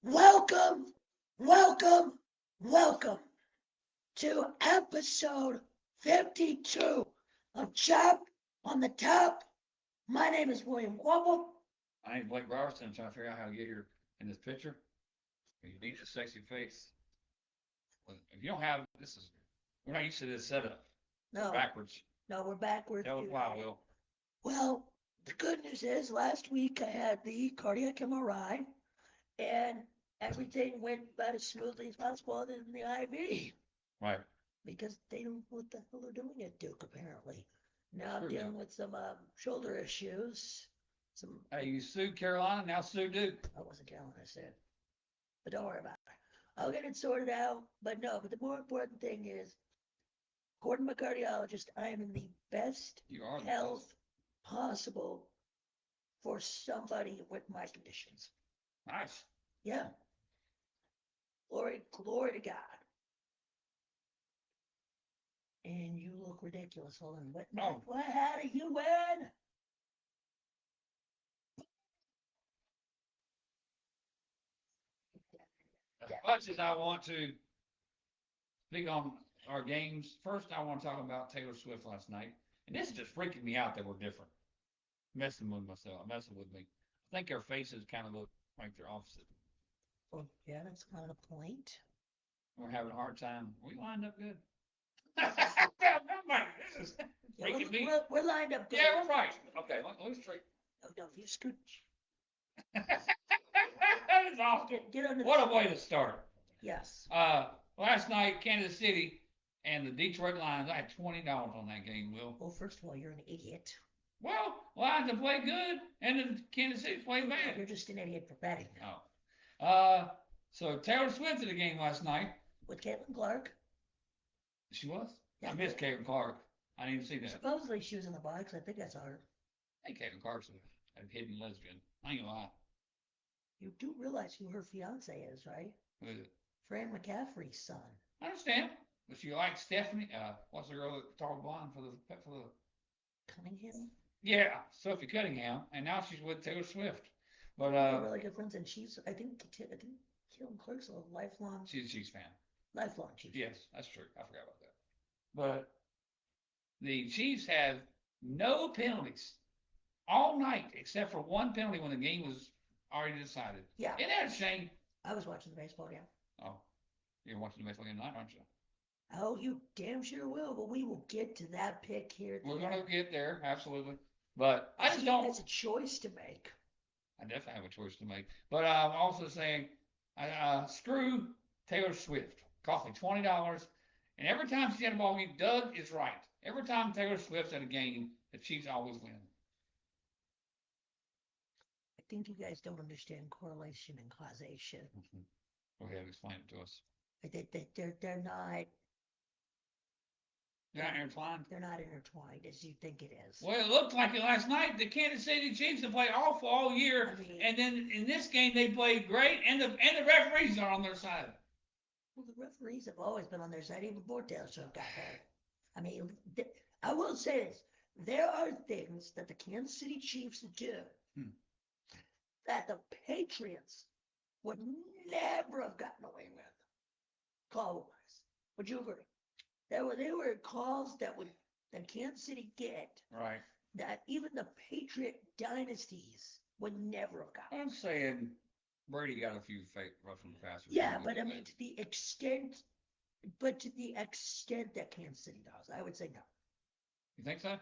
Welcome, welcome, welcome to episode 52 of Chop on the Top. My name is William Quabble. I ain't Blake Robertson. I'm trying to figure out how to get here in this picture. You need a sexy face. If you don't have this, is we're not used to this setup. No, Backwards. no, we're backwards. Tell us why, Will. Well, the good news is last week I had the cardiac MRI and everything went about as smoothly as possible other than the IV Right. because they don't know what the hell they're doing at Duke apparently. Now I'm Screw dealing Duke. with some shoulder issues. Some Hey, you sued Carolina, now sue Duke. I wasn't counting, I said. But don't worry about it. I'll get it sorted out. But no, but the more important thing is, according to my cardiologist, I am in the best You are the health best. possible for somebody with my conditions. Nice. Yeah. Glory to God. And you look ridiculous. Hold on. What hat are you wearing? As much as I want to speak on our games, first I want to talk about Taylor Swift last night. And this is just freaking me out that we're different. Messing with myself, messing with me. I think our faces kind of look like they're opposite. Well, yeah, that's kind of the point. We're having a hard time. We lined up good. This is Yeah, freaking me. we're lined up good. Yeah, we're right. Okay, let's straight. No, no, you scooch. That is awesome. Get under What a way to start. Yes. Last night, Kansas City and the Detroit Lions. I had $20 on that game, Will. Well, first of all, you're an idiot. Well, Lions have played good, and then Kansas City played bad. You're just an idiot for betting. Oh. So Taylor Swift at the game last night. With Caitlin Clark. She was? Yeah. I missed Caitlin Clark. I didn't even see that. Supposedly she was in the box. I think I saw her. Hey, Caitlin Clark's a hidden lesbian. I ain't gonna lie. You do realize who her fiance is, right? Who is it? Fran McCaffrey's son. I understand. But she likes Stephanie. What's the girl that tall blonde for the Cunningham. Yeah, Sophie Cunningham, and now she's with Taylor Swift. But They're really good friends, and I think Caitlin Clark's a lifelong she's a Chiefs fan. Chiefs. Yes, that's true. I forgot about that. But the Chiefs have no penalties all night except for one penalty when the game was already decided. Yeah. Isn't that a shame? I was watching the baseball, yeah. Oh, you're watching the baseball game tonight, aren't you? Oh, you damn sure will, but we will get to that pick here. We're gonna get there, absolutely. But I just don't. It's a choice to make. I definitely have a choice to make. But I'm also saying, screw Taylor Swift. Cost me $20, and every time she's at a ball game, Doug is right. Every time Taylor Swift's at a game, the Chiefs always win. I think you guys don't understand correlation and causation. Mm-hmm. Go ahead, explain it to us. They're not. They're not intertwined. They're not intertwined as you think it is. Well, it looked like it last night. The Kansas City Chiefs have played awful all year, and then in this game they played great, and the referees are on their side. Well, the referees have always been on their side, even before Taylor Swift got there. I mean, I will say this: there are things that the Kansas City Chiefs do that the Patriots would never have gotten away with, call-wise. Would you agree? They were calls that Kansas City get Right. that even the Patriot dynasties would never have gotten. I'm saying Brady got a few fake roughing passes. Yeah, but I mean to the extent that Kansas City does, I would say no. You think so?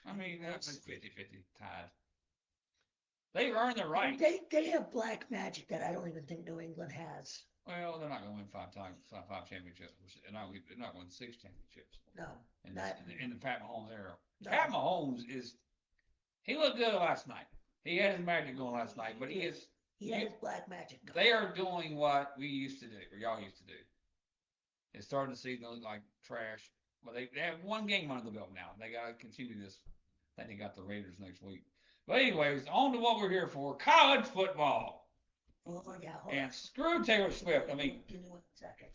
I mean, that's 50-50 tied. They've earned their right. They have black magic that I don't even think New England has. Well, they're not going to win five championships. They're not going to win 6 championships. No, in the Pat Mahomes era. No. Pat Mahomes he looked good last night. He had his magic going last night, but he has black magic going. They are doing what we used to do, or y'all used to do. It's starting to season look like trash, but they have one game under the belt now. They got to continue this. I think they got the Raiders next week. But anyways, on to what we're here for: college football. Oh yeah. And screw Taylor Swift. I mean, give me 1 second.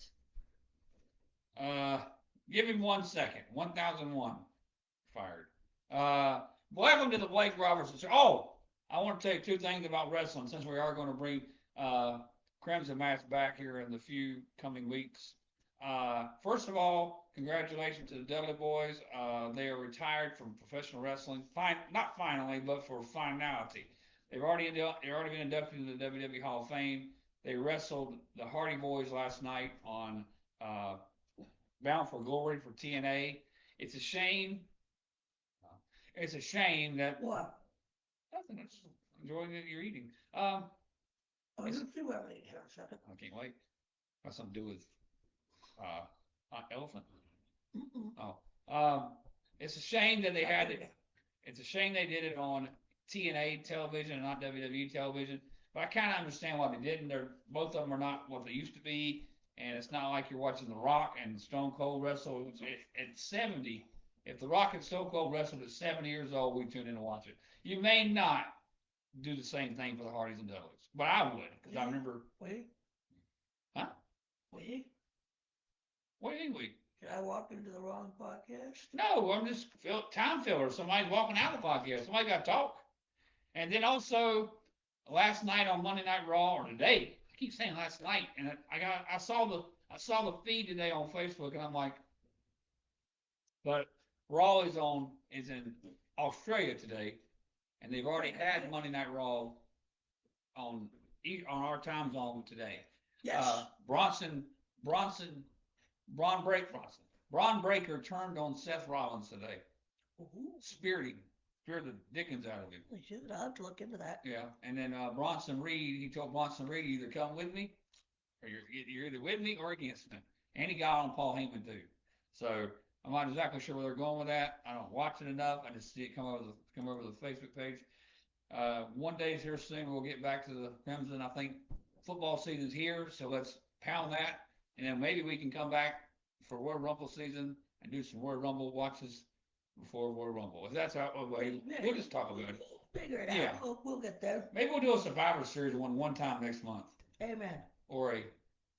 Give him 1 second. 1001 fired. Welcome to the Blake Robertson Show. Oh, I want to tell you 2 things about wrestling since we are going to bring Crimson Mass back here in the few coming weeks. First of all, congratulations to the Dudley Boys. They are retired from professional wrestling. Not finally, but for finality. They've already been inducted into the WWE Hall of Fame. They wrestled the Hardy Boys last night on Bound for Glory for TNA. It's a shame. It's a shame that What? nothing. I'm just enjoying that you're eating. Oh, you see what I mean here in a second. I can't wait. Got something to do with elephant. Mm-mm. Oh, it's a shame that they had it. It's a shame they did it on TNA television and not WWE television. But I kind of understand why they didn't. Both of them are not what they used to be, and it's not like you're watching The Rock and Stone Cold wrestle at 70. If The Rock and Stone Cold wrestled at 70 years old, we tune in to watch it. You may not do the same thing for the Hardys and Dudleys, but I would because I remember. Wait. Huh? Wait. What do you think? Did I walk into the wrong podcast? No, I'm just time filler. Somebody's walking out of the podcast. Somebody got to talk. And then also last night on Monday Night Raw, or today, I keep saying last night, and I saw the feed today on Facebook, and I'm like, but Raw is in Australia today, and they've already had Monday Night Raw on our time zone today. Yes. Braun Breaker turned on Seth Rollins today. Ooh. Speared the dickens out of him. We should. I'll have to look into that. Yeah, and then Bronson Reed, he told Bronson Reed, either come with me, or you're either with me or against me. And he got on Paul Heyman too. So I'm not exactly sure where they're going with that. I don't watch it enough. I just see it come over the Facebook page. One day's here soon. We'll get back to the Crimson. I think football season's here, so let's pound that, and then maybe we can come back for Royal Rumble season and do some Royal Rumble watches before Royal Rumble. If that's how, we'll just talk about it. Figure it Yeah. out. We'll get there. Maybe we'll do a Survivor Series one time next month. Amen. Or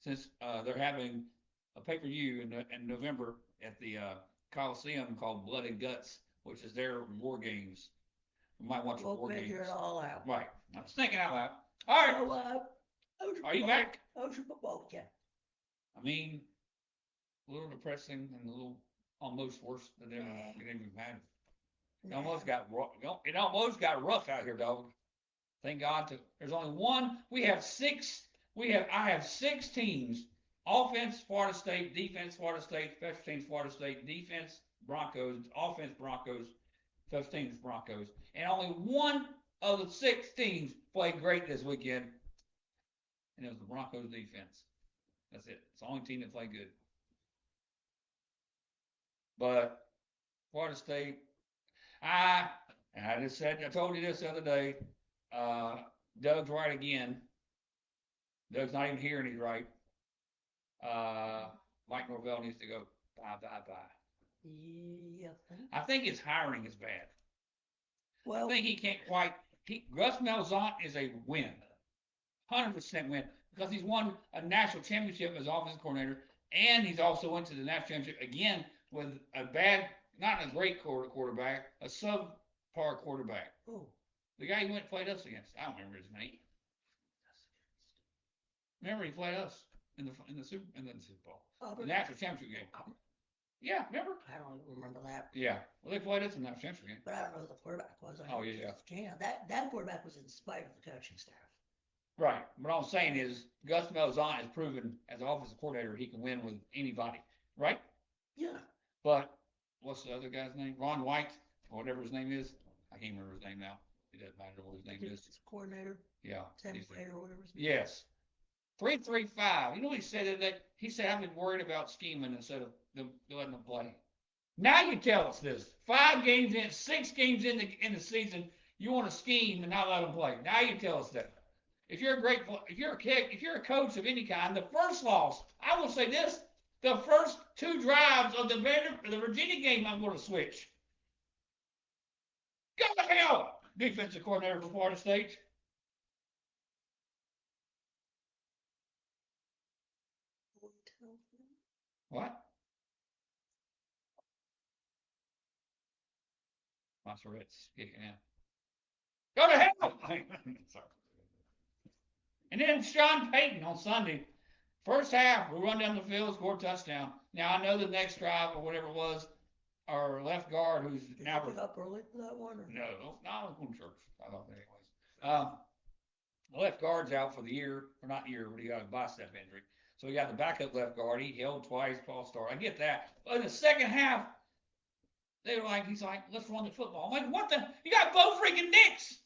since they're having a pay-per-view in November at the Coliseum called Blood and Guts, which is their War Games. We might watch We'll War Games. figure it all out. Right. I'm just thinking out loud. All right. So, are you back? How's your football weekend? I mean, a little depressing and a little almost worse than ever had. It almost got rough out here, dog. Thank God. There's only one. I have six teams: offense, Florida State; defense, Florida State; special teams, Florida State; defense, Broncos; offense, Broncos; special teams, Broncos. And only one of the six teams played great this weekend, and it was the Broncos defense. That's it. It's the only team that played good. But Florida State, I told you this the other day. Doug's right again. Doug's not even here and he's right. Mike Norvell needs to go. Bye. Yeah. I think his hiring is bad. Well, I think he can't quite. Gus Malzahn is a win, 100% win, because he's won a national championship as offensive coordinator, and he's also went to the national championship again with a bad, not a great quarterback, a subpar quarterback. oh, The guy he went and played us against. I don't remember his name. Remember he played us in the Super Bowl, the national championship game. Yeah, remember? I don't even remember that. Yeah, well they played us in the national championship game. But I don't know who the quarterback was. Oh yeah. That quarterback was in spite of the coaching staff. Right. What I'm saying is Gus Malzahn has proven as an offensive coordinator he can win with anybody. Right? Yeah. But what's the other guy's name? Ron White, or whatever his name is. I can't remember his name now. It doesn't matter what his name is. Coordinator. Yeah. Tim Wade or whatever his name. Yes. 3-3-5. You know what he said that? He said, I've been worried about scheming instead of letting them play. Now you tell us this. 6 games in the season, you want to scheme and not let them play. Now you tell us that. If you're a coach of any kind, the first loss, I will say this, the first 2 drives of the Virginia game, I'm going to switch. Go to hell, defensive coordinator for Florida State. What? Masserette's kicking in. Go to hell! Sorry. And then Sean Payton on Sunday, first half, we run down the field, score a touchdown. Now I know the next drive or whatever it was, our left guard, who's Did now you get up early for that one? Or? no, I was going to church. I thought anyways. The left guard's out for the year, or not year, but he got a bicep injury. So we got the backup left guard. He held twice, false start. I get that. But in the second half, they were like, he's like, let's run the football. I'm like, what the? You got Bo freaking Nix.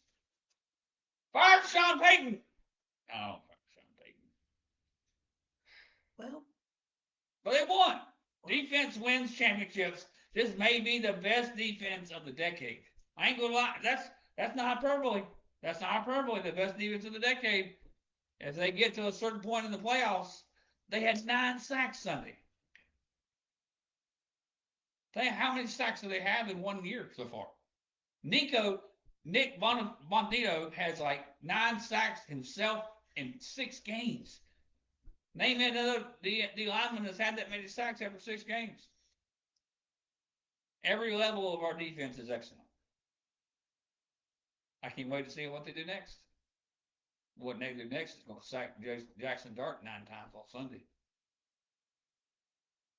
Fire Sean Payton. Oh, Sean Payton. Well, but they won. Defense wins championships. This may be the best defense of the decade. I ain't gonna lie. That's not hyperbole. That's not hyperbole. The best defense of the decade. If they get to a certain point in the playoffs, they had 9 sacks Sunday. Think how many sacks do they have in 1 year so far? Nick Bonito has like 9 sacks himself in 6 games. Name another D lineman that's had that many sacks after 6 games. Every level of our defense is excellent. I can't wait to see what they do next. What they do next is going to sack Jackson Dart 9 times on Sunday.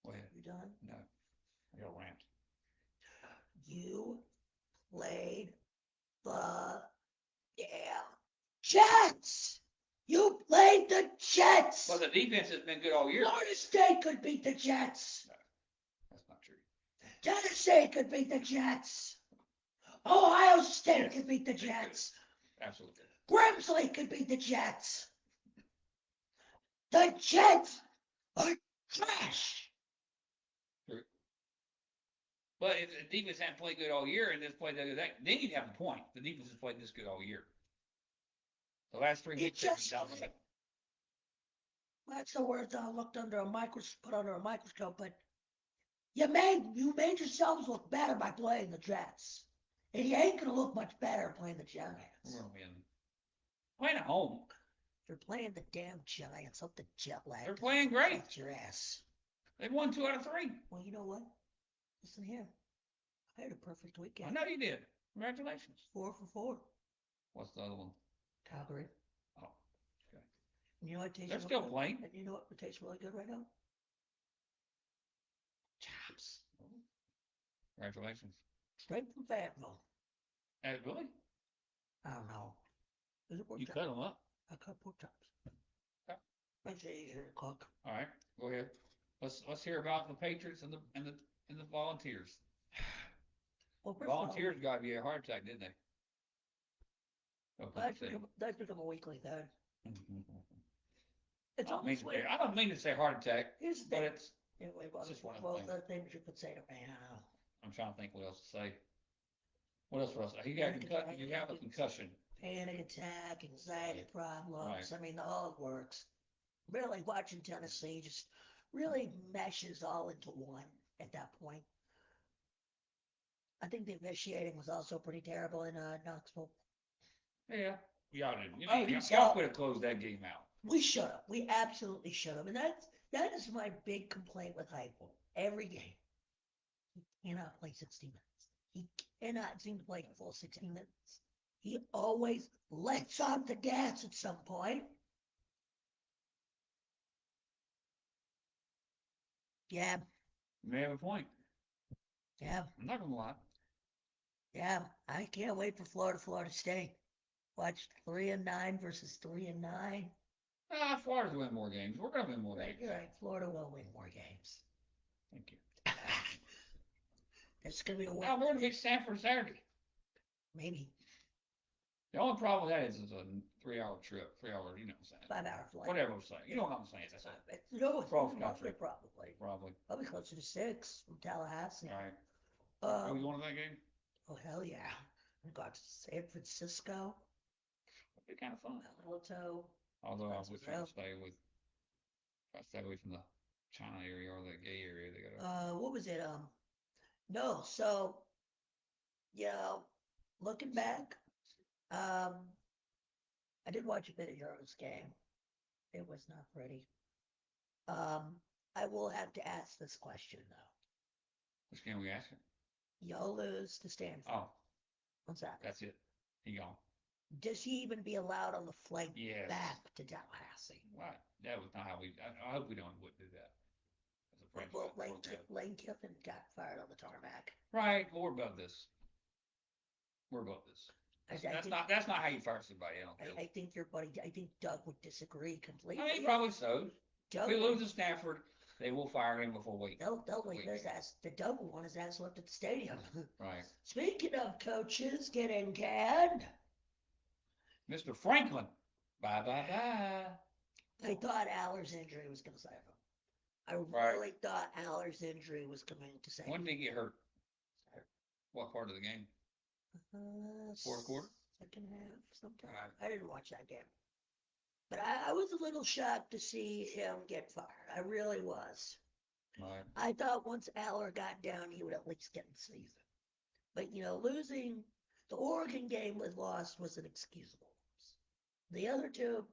Go ahead. You done? No. I got a rant. You played the damn Jets. You played the Jets. Well, the defense has been good all year. Florida State could beat the Jets. No, that's not true. Tennessee could beat the Jets. Ohio State Yes, could beat the they could. Jets. Absolutely. Grimsley could beat the Jets. The Jets are trash. True. But if the defense hadn't played good all year and just played that, then you'd have a point. The defense has played this good all year. The last 3 It weeks, they've been just- dominant. That's the word I looked under a microscope, put under a microscope, but you made yourselves look better by playing the Jets. And you ain't gonna look much better playing the We're Giants. gonna win. Playing at home. You're playing the damn Giants. Up the jet lag. They're playing great. Kicked your ass. They've won 2 out of 3. Well, you know what? Listen here. I had a perfect I weekend. know you did. Congratulations. 4 for 4. What's the other one? Calgary. Oh, okay. And you know what tastes They're really still good? playing. And you know what tastes really good right now? Chops. Congratulations. Straight from Fayetteville. Really? I don't know. Is it pork You chops? cut them up. I cut pork chops. Okay. That's easier to cook. All right. Go ahead. Let's hear about the Patriots and the Volunteers. Well, first of all, Volunteers got you a heart attack, didn't they? that's become a weekly thing. I It's don't mean almost to weird. say, I don't mean to say heart attack, Here's the but thing. it's. Anyway, it's just one of well, the the things you could say to me, I don't know. I'm trying to think what else to say. What else was I? You got concussion. You have a concussion. Panic attack, anxiety problems. Right. I mean, the whole works. Really, watching Tennessee just really meshes all into one at that point. I think the officiating was also pretty terrible in Knoxville. Yeah. Y'all didn't. You Oh, know, you y'all saw- could have closed that game out. We should have. We absolutely should have. And that is my big complaint with Heupel. Every game, he cannot play 60 minutes. He cannot seem to play a full 60 minutes. He always lets off the gas at some point. Yeah, You may have a point. yeah, I'm not gonna lie. yeah. I can't wait for Florida State. Watch 3-9 versus 3-9. Florida's win more games. We're gonna win more Right, games. you're right. Florida will win more games. Thank you. That's gonna be a Now win. we're gonna beat Stanford Saturday. Maybe The only problem with that is it's a 3-hour trip. 3 hours, you know what I'm saying? 5-hour flight. Whatever I'm saying. You know what I'm saying. That's No, it's Cross longer country. probably. probably. Closer to 6 from Tallahassee. All right. Are you Um, going to that game? oh hell yeah! I got to San Francisco, It'd be kind of fun. Alto. Although I That's would try to real. stay away from the China area or the gay area. They got What was it? No. So, you know, looking back, I did watch a bit of Euro's game. It was not pretty. I will have to ask this question though. which game we asking? Y'all lose to Stanford. Oh, What's that? that's it. He gone. Does he even be allowed on the flight Yes. back to Tallahassee? Right. That was not how we. I hope we don't would do that. As a franchise. Well, Lane Kiffin got fired on the tarmac. Right. More about this. More about this. That's not how you fire somebody. I think your buddy. I think Doug would disagree completely. I mean, probably so. Doug If we lose to Stafford, they will fire him before we. They'll leave his ass. The Doug will want his ass left at the stadium. Right. Speaking of coaches getting canned, Mr. Franklin. Bye bye bye. I thought Aller's injury was going to save him. I Right. really thought Aller's injury was going to save him. When did he get hurt? What part of the game? Fourth quarter? Second half, sometime. Right. I didn't watch that game. But I was a little shocked to see him get fired. I really was. Right. I thought once Aller got down, he would at least get the season. But, losing the Oregon game was lost was inexcusable. The other two,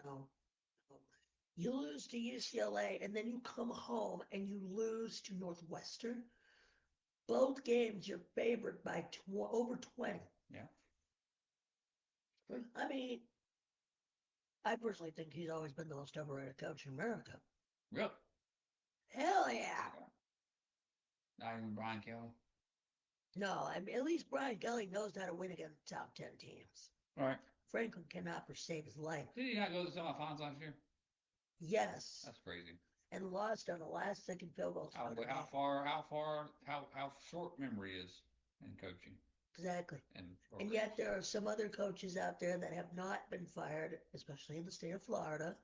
no. You lose to UCLA, and then you come home and you lose to Northwestern. Both games you're favored by over 20. Yeah. I mean, I personally think he's always been the most overrated coach in America. Really? Hell yeah. Not even Brian Kelly? No, I mean, at least Brian Kelly knows how to win against top 10 teams. Right. Franklin cannot for save his life. Did he not go to the semifinals last year? Yes. That's crazy. And lost on the last second field goal. How short memory is in coaching. Exactly. And yet there are some other coaches out there that have not been fired, especially in the state of Florida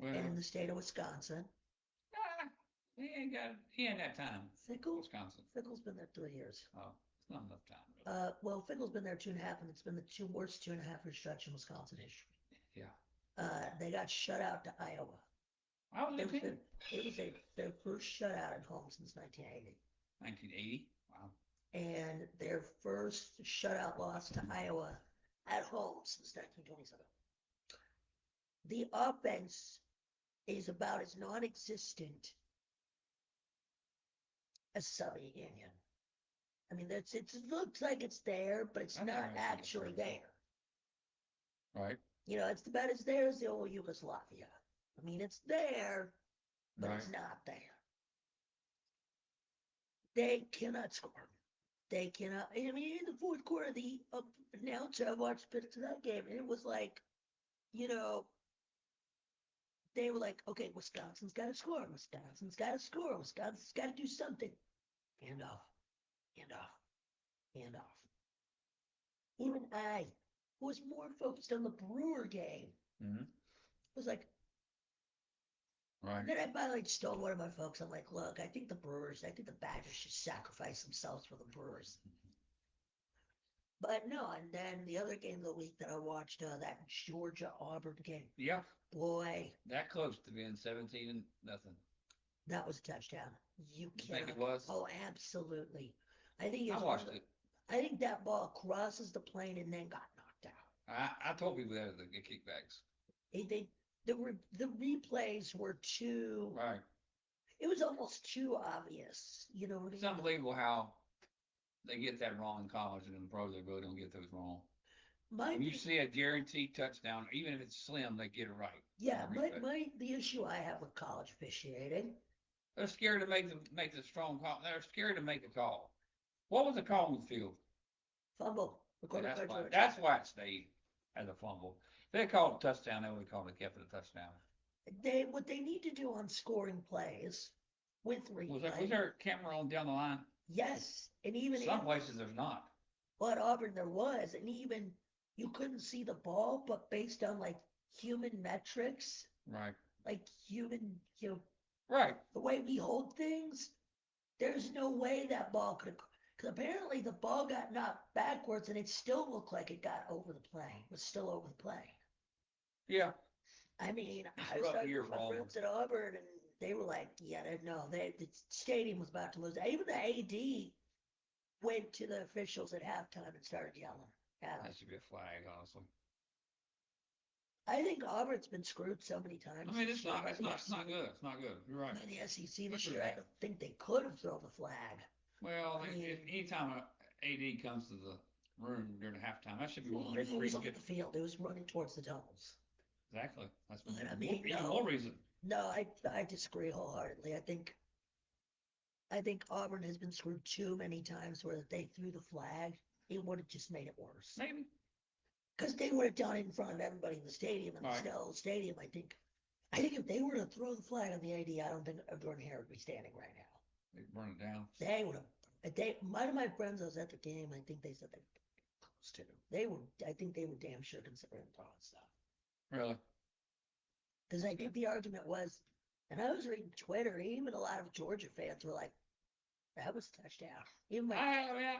and in the state of Wisconsin. He ain't that time. Fickle? Wisconsin. Fickle's been there 3 years. Oh, it's not enough time. Really. Well, Fickle's been there 2.5, and it's been the worst 2.5 year stretch in Wisconsin history. Yeah. They got shut out to Iowa. It was their first shutout at home since 1980. 1980? Wow. And their first shutout loss to Iowa at home since 1927. The offense is about as non-existent as Soviet Union. I mean, it looks like it's there, but it's not actually there. Right. It's about as there as the old Yugoslavia. I mean, it's there, but it's not there. They cannot score. They cannot. I mean, in the fourth quarter, the announcer, I watched bits of that game, and it was like, they were like, okay, Wisconsin's got to score. Wisconsin's got to score. Wisconsin's got to do something. Hand off. Even I, who was more focused on the Brewer game, was like, right. And then I finally told one of my folks, I'm like, look, I think the Badgers should sacrifice themselves for the Brewers. But no, and then the other game of the week that I watched, that Georgia-Auburn game. Yeah. Boy. That close to being 17-0. That was a touchdown. You think it was? Oh, absolutely. I watched it. I think that ball crosses the plane and then got knocked out. I told people that the kickbacks. The replays were too. Right. It was almost too obvious. You know what I mean? It's unbelievable how they get that wrong in college, and in the pros they really don't get those wrong. When you see a guaranteed touchdown, even if it's slim, they get it right. Yeah, the issue I have with college officiating. They're scared to make the strong call. They're scared to make a call. What was the call on the field? Fumble. That's why it stayed as a fumble. If they called a touchdown, they would have called it, kept it a touchdown. What they need to do on scoring plays with replay. Was there a camera on down the line? Yes, and even some places there's not. But Auburn there was, and even you couldn't see the ball, but based on like human metrics, right? Like human, right? The way we hold things, there's no way that ball could have. Because apparently the ball got knocked backwards, and it still looked like it got over the play. It was still over the play. Yeah. I mean, I was talking to my friends at Auburn, and they were like, yeah, no, the stadium was about to lose. Even the AD went to the officials at halftime and started yelling at them. That should be a flag, honestly. I think Auburn's been screwed so many times. I mean, it's not good. It's not good. You're right. By the SEC this year, I don't think they could have thrown the flag. Well, anytime an AD comes to the room during halftime. That should be Well, one it was on good. the field. It was running towards the tunnels. Exactly. That's But I more, mean, even no, more reason. no, I disagree wholeheartedly. I think Auburn has been screwed too many times where if they threw the flag, it would have just made it worse. Maybe. Because they would have done it in front of everybody in the stadium, and Right. the Stella Stadium, I think if they were to throw the flag on the AD, I don't think Jordan Hare would be standing right now. They burn it down. They would have. One of my friends was at the game. I think they said they were close to. They were. I think they were damn sure considering throwing stuff. Really? Because I think the argument was, and I was reading Twitter, even a lot of Georgia fans were like, "That was a touchdown." Even my,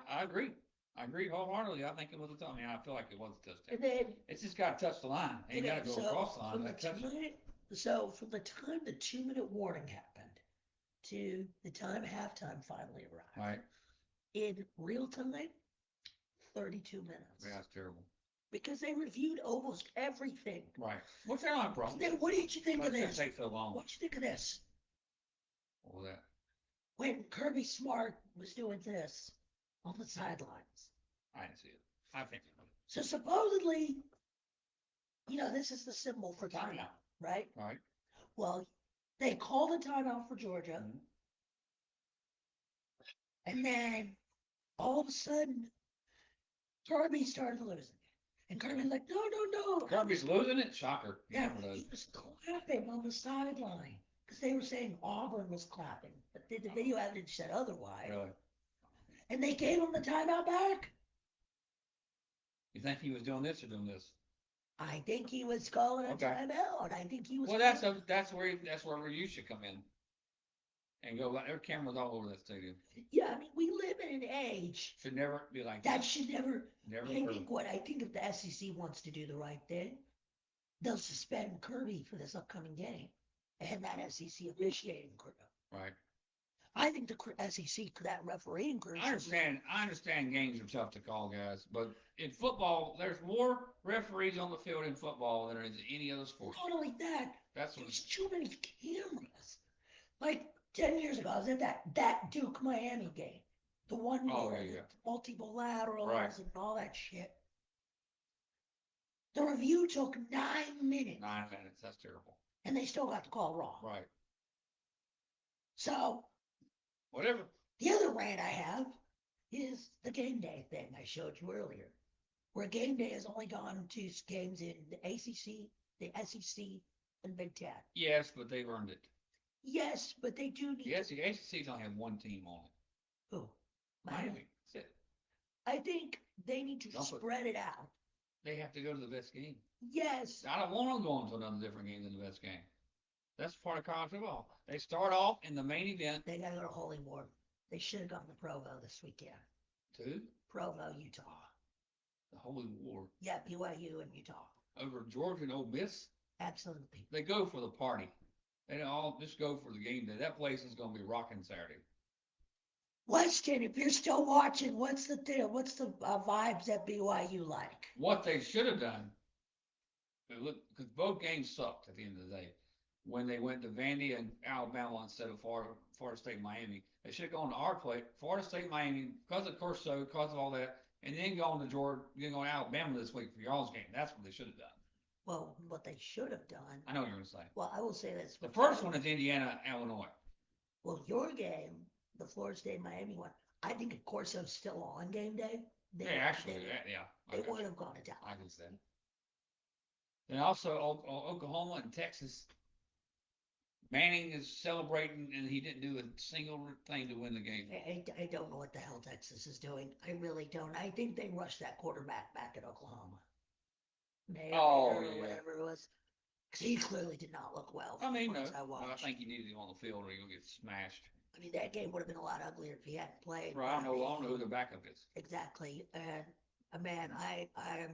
I agree. I agree wholeheartedly. I think it was a touchdown. I mean, I feel like it was a touchdown. and then It's just got to touch the line. You got to go across the line. From the time the 2-minute warning happened to the time halftime finally arrived, Right. in real time, 32 minutes. Yeah, it's terrible. Because they reviewed almost everything. Right. What's that on problem? Then what did you think of this? Take so long. What did you think of this? What was that? When Kirby Smart was doing this on the sidelines. I didn't see it. I think it was. So supposedly, this is the symbol for timeout, right? Right. Well, they called a timeout for Georgia. Mm-hmm. And then all of a sudden, Kirby started losing. And Kirby's like, no. Kirby's losing it? Shocker. Yeah, he was clapping on the sideline. Because they were saying Auburn was clapping. But the video evidence said otherwise. Really? And they gave him the timeout back. You think he was doing this or doing this? I think he was calling a timeout. I think he was. Well, that's where you should come in. And go. There are cameras all over that stadium. Yeah, I mean, we live in an age. Should never be like that. Should never. Never. I think if the SEC wants to do the right thing, they'll suspend Kirby for this upcoming game, and that SEC officiating crew. Right. I think the SEC, that refereeing crew. I understand games are tough to call, guys, but in football, there's more referees on the field in football than there is any other sport. Not only that, there's too many cameras. Like 10 years ago, I was at that Duke Miami game, the one where multiple laterals and all that shit. The review took 9 minutes. 9 minutes. That's terrible. And they still got the call wrong. Right. So. Whatever. The other rant I have is the game day thing I showed you earlier, where game day has only gone to games in the ACC, the SEC, and Big Ten. Yes, but they've earned it. Yes, but they do need. Yes, the ACC's only have one team on it. Who? Miami. That's it. I think they need to spread it out. They have to go to the best game. Yes. I don't want them going to another different game than the best game. That's part of college football. They start off in the main event. They got to go to Hollymore. They should have gone to Provo this weekend. To? Provo, Utah. The Holy War. Yeah, BYU and Utah. Over Georgia and Ole Miss? Absolutely. They go for the party. They don't all just go for the game day. That place is going to be rocking Saturday. Weston, if you're still watching, what's the vibes at BYU like? What they should have done, because both games sucked at the end of the day. When they went to Vandy and Alabama instead of Florida State, Miami, they should have gone to our place, Florida State, Miami, because of Corso, because of all that, and then gone to Georgia, then go to Alabama this week for y'all's game. That's what they should have done. Well, what they should have done. I know what you're going to say. Well, I will say this. The first one is Indiana, Illinois. Well, your game, the Florida State Miami one, I think if Corso's still on game day, they would have gone to Dallas. I can say. And also Oklahoma and Texas. Manning is celebrating, and he didn't do a single thing to win the game. I don't know what the hell Texas is doing. I really don't. I think they rushed that quarterback back at Oklahoma. Whatever it was. Because he clearly did not look well. I mean, no. I think he needed him on the field or he'll get smashed. I mean, that game would have been a lot uglier if he hadn't played. Right, I don't know who the backup is. Exactly. And, man, I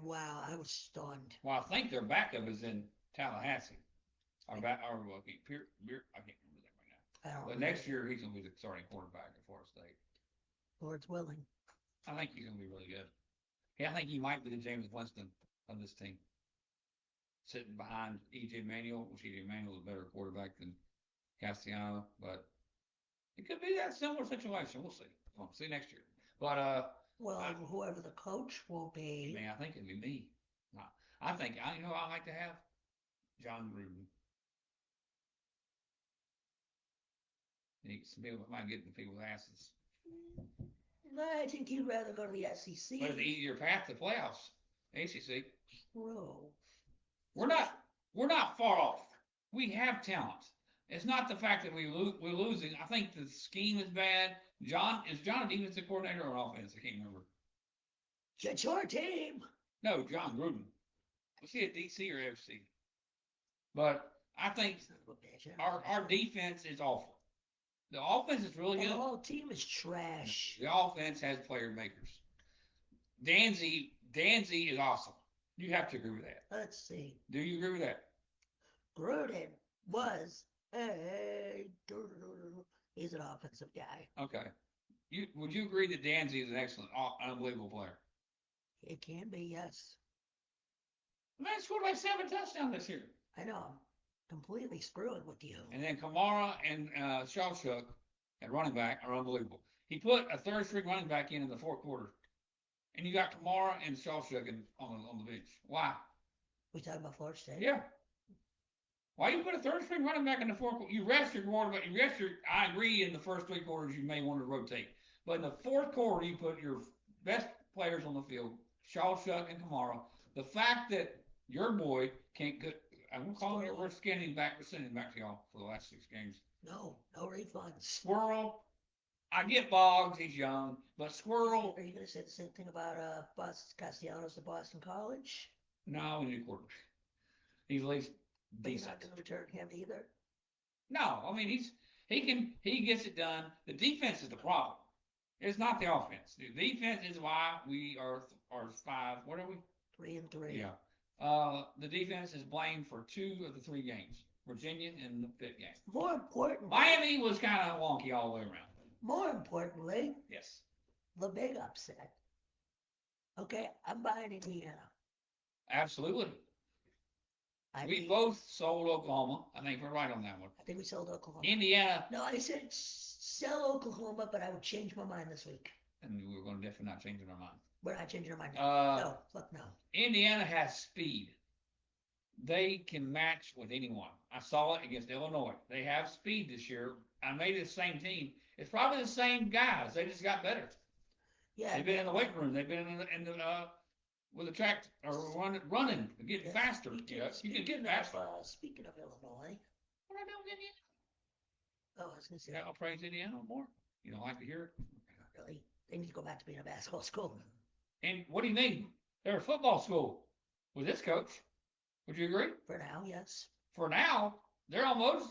was stunned. Well, I think their backup is in Tallahassee. I can't remember that right now. But next year, he's going to be the starting quarterback at Florida State. Lord's willing. I think he's going to be really good. Yeah, I think he might be the James Winston of this team. Sitting behind E.J. Manuel, which E.J. Manuel is a better quarterback than Castellano, but it could be that similar situation. We'll see. We'll see next year. But Well, whoever the coach will I be, mean, I think it'd be me. I think you know I like to have John Gruden. Some people might get the people's asses, I think he'd rather go to the but it's SEC. an easier path to playoffs. ACC. True. We're not far off. We have talent. It's not the fact that we're losing. I think the scheme is bad. John is John a defensive coordinator or offense? I can't remember. It's your team. No, John Gruden. Was he at DC or FC? But I think our defense is awful. The offense is really The good. whole team is trash. The offense has player makers. Danzy is awesome. You have to agree with that. Let's see. Do you agree with that? Gruden was he's an offensive guy. Okay. Would you agree that Danzy is an excellent, unbelievable player? It can be, yes. The man scored like 7 touchdowns this year. I know. I'm completely screwing with you. And then Kamara and Shawshook at running back are unbelievable. He put a third string running back in the fourth quarter. And you got Kamara and Shawshook on the bench. Why? We talking about Florida State? Yeah. Why you put a third string running back in the fourth quarter? You rest your quarterback. I agree in the first 3 quarters you may want to rotate. But in the fourth quarter, you put your best players on the field, Shawshook and Kamara. The fact that your boy can't get, I'm calling it, we're sending him back to y'all for the last 6 games. No refunds. Squirrel, I get Boggs, he's young, but Squirrel. Are you going to say the same thing about Castellanos at Boston College? No, we need a quarterback. He's at least But you're decent. not going to return him either? No, I mean he gets it done. The defense is the problem. It's not the offense. The defense is why we are 5. What are we? 3-3. Yeah. The defense is blamed for 2 of the 3 games. Virginia in the 5th game. More importantly, Miami was kind of wonky all the way around. More importantly, Yes. the big upset. Okay, I'm buying Indiana. Absolutely. We both sold Oklahoma. I think we're right on that one. I think we sold Oklahoma. Indiana. No, I said sell Oklahoma, but I would change my mind this week. And we were going to definitely not changing our mind. We're not changing our mind. No, fuck no. Indiana has speed. They can match with anyone. I saw it against Illinois. They have speed this year. I made it the same team. It's probably the same guys. They just got better. Yeah, they've been in the weight room. They've been in the with the track or running, getting faster. You can get faster. Speaking of Illinois, what I doing, Indiana? Oh, I was going to say. I'll praise Indiana more. You don't like to hear it? Really? They need to go back to being a basketball school. And what do you mean? They're a football school with this coach. Would you agree? For now, yes. For now, they're almost.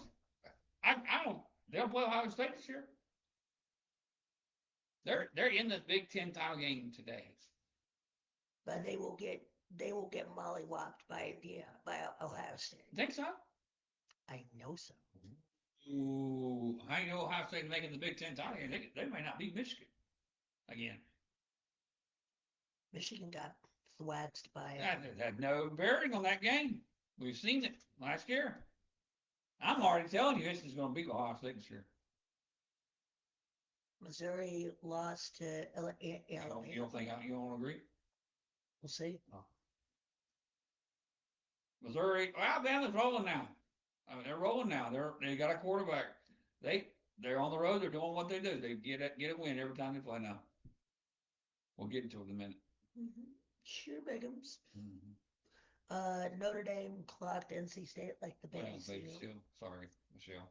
I don't. They don't play Ohio State this year. They're in the Big Ten title game today. But they will get mollywopped by Ohio State. Think so? I know so. Ooh, I know Ohio State making the Big Ten title game. They may not beat Michigan again. Michigan got thwacked by. That had no bearing on that game. We've seen it last year. I'm already telling you, this is going to beat Ohio State this year. Missouri lost to Alabama. You don't think you don't agree? We'll see. Oh. Missouri, Alabama's rolling now. They're rolling now. They got a quarterback. They're on the road. They're doing what they do. They get a win every time they play now. We'll get into it in a minute. Mm-hmm. Sure, Biggums. Mm-hmm. Notre Dame clocked NC State like the baby. Sorry, Michelle.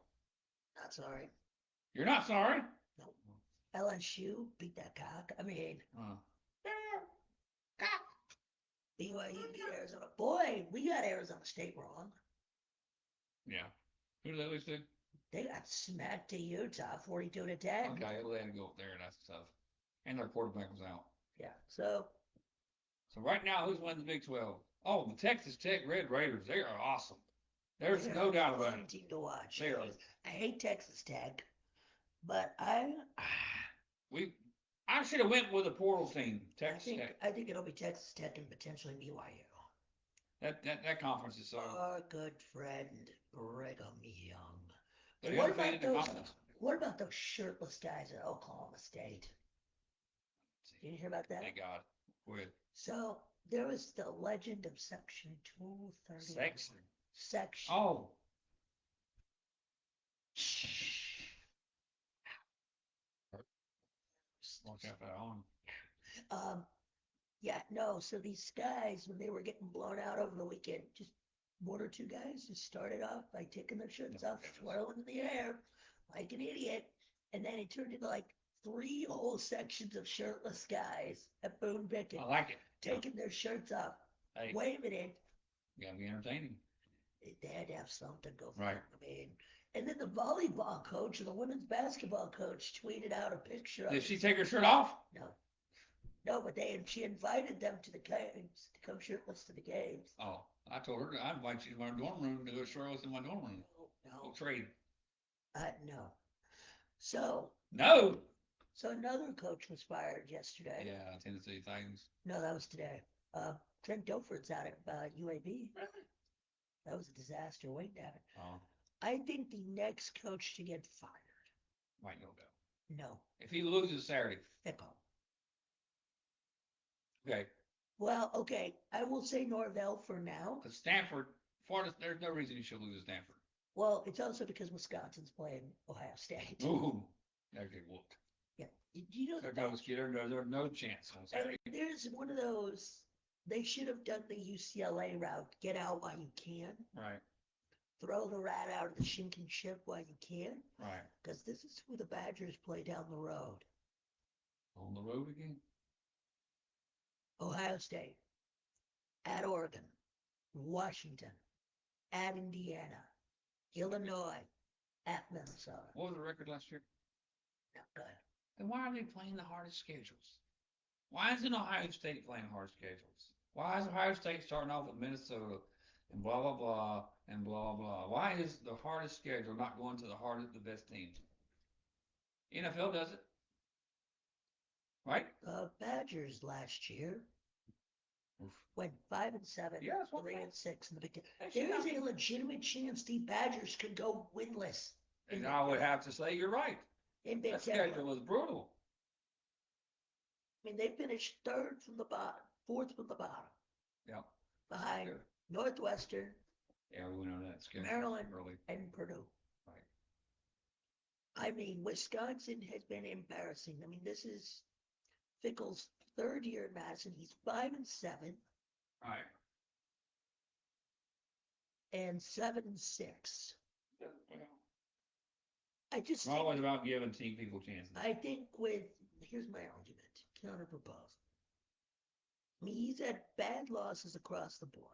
Not sorry. You're not sorry? No. LSU beat that cock. I mean, cock. BYU beat Arizona. Boy, we got Arizona State wrong. Yeah. Who did they lose to? They got smacked to Utah, 42-10. Okay, they had to go up there. That's tough. And their quarterback was out. Yeah. So right now, who's winning the Big 12? Oh, the Texas Tech Red Raiders. They are awesome. There's no doubt about it. Team to watch. They are. I hate Texas Tech, but I should have went with a portal team. Texas Tech. I think it'll be Texas Tech and potentially BYU. That conference is so. Our good friend Brigham Young. But what about those shirtless guys at Oklahoma State? Did you hear about that? Thank God. Good. So there was the legend of Section 230. Section. Section. Oh. Watch out for that on. Yeah, no. So these guys, when they were getting blown out over the weekend, just one or two guys just started off by taking their shirts off, twirling in the air like an idiot, and then it turned into like 3 whole sections of shirtless guys at Boone Pickett I like it. taking their shirts off, Hey, waving it. gotta be entertaining. They had to have something go for Right. them. I mean, and then the volleyball coach and the women's basketball coach tweeted out a picture of Did she take her shirt off? No. No, but she invited them to the games to come shirtless to the games. Oh, I told her I'd invite you to my dorm room to go shirtless in my dorm room. No, We'll trade. no. So No. another coach was fired yesterday. Yeah, Tennessee Titans. No, that was today. Trent Dilfer's out at UAB. Really? That was a disaster waiting to happen. Oh, I think the next coach to get fired. might no go. No. If he loses Saturday. Fickle. Okay. Well, okay. I will say Norvell for now. Because Stanford, Florida, there's no reason you should lose to Stanford. Well, it's also because Wisconsin's playing Ohio State. Ooh, they're get whooped. Yeah. You know There's no chance on and Saturday. there's one of those. They should have done the UCLA route. Get out while you can. Right. Throw the rat out of the sinking ship while you can. Right. Because this is who the Badgers play down the road. On the road again? Ohio State, at Oregon, Washington, at Indiana, Illinois, at Minnesota. What was the record last year? No, go ahead. Then why are they playing the hardest schedules? Why isn't Ohio State playing hard schedules? Why is Ohio State starting off with Minnesota and blah, blah, blah, and blah, blah? Why is the hardest schedule not going to the best teams? NFL does it. Right? Badgers last year Oof. went 5-7, Yeah, that's what 3-6 in the Big Ten. They There should is not a legitimate chance the Badgers could go winless. And I would have to say you're right. In Big That Ten. schedule was brutal. I mean, they finished 3rd from the bottom, 4th from the bottom. Yeah. Behind Good. Northwestern. Yeah, we went on that schedule Maryland early. And Purdue. Right. I mean, Wisconsin has been embarrassing. I mean, this is Fickle's 3rd year at Madison. He's 5-7 Right. and 7-6. Yeah, well, I just it's think, always about giving team people chances. I think here's my argument, counter proposal. I mean, he's had bad losses across the board.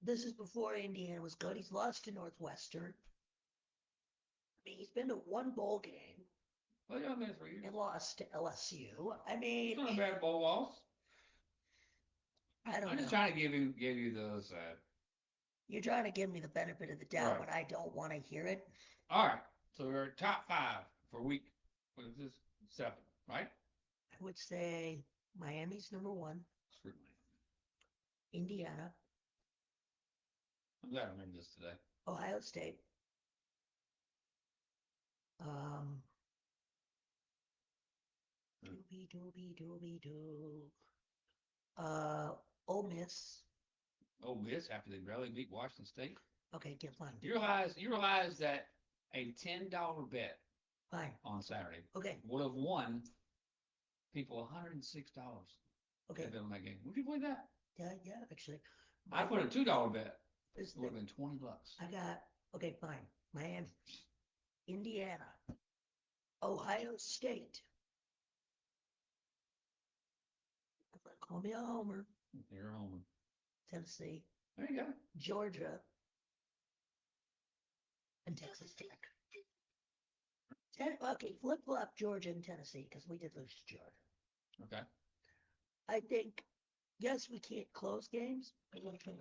This is before Indiana was good. He's lost to Northwestern. I mean, he's been to 1 bowl game Well, yeah, that's for you. and lost to LSU. I mean, It's not a bad bowl loss. I don't I'm know. just trying to give you the other side. You're trying to give me the benefit of the doubt Right. when I don't want to hear it. All right. So we're top 5 for week. What is this? 7, right? I would say Miami's number 1. Certainly. Indiana, I'm glad I remember this today. Ohio State. Doobie-doo. Ole Miss. Ole Miss after they barely beat Washington State. Okay, get fine. You realize that a $10 bet Fine. on Saturday Okay. would have won people $106. Okay. Bet on that game. Would you believe that? Yeah, actually. I put a $2 bet. This It would have been $20. I got, okay, fine. Miami, Indiana, Ohio State. Call me a homer. You're a homer. Tennessee, There you go. Georgia, and Texas Tech. Okay, flip-flop Georgia and Tennessee because we did lose to Georgia. Okay. I think, yes, we can't close games, but we can.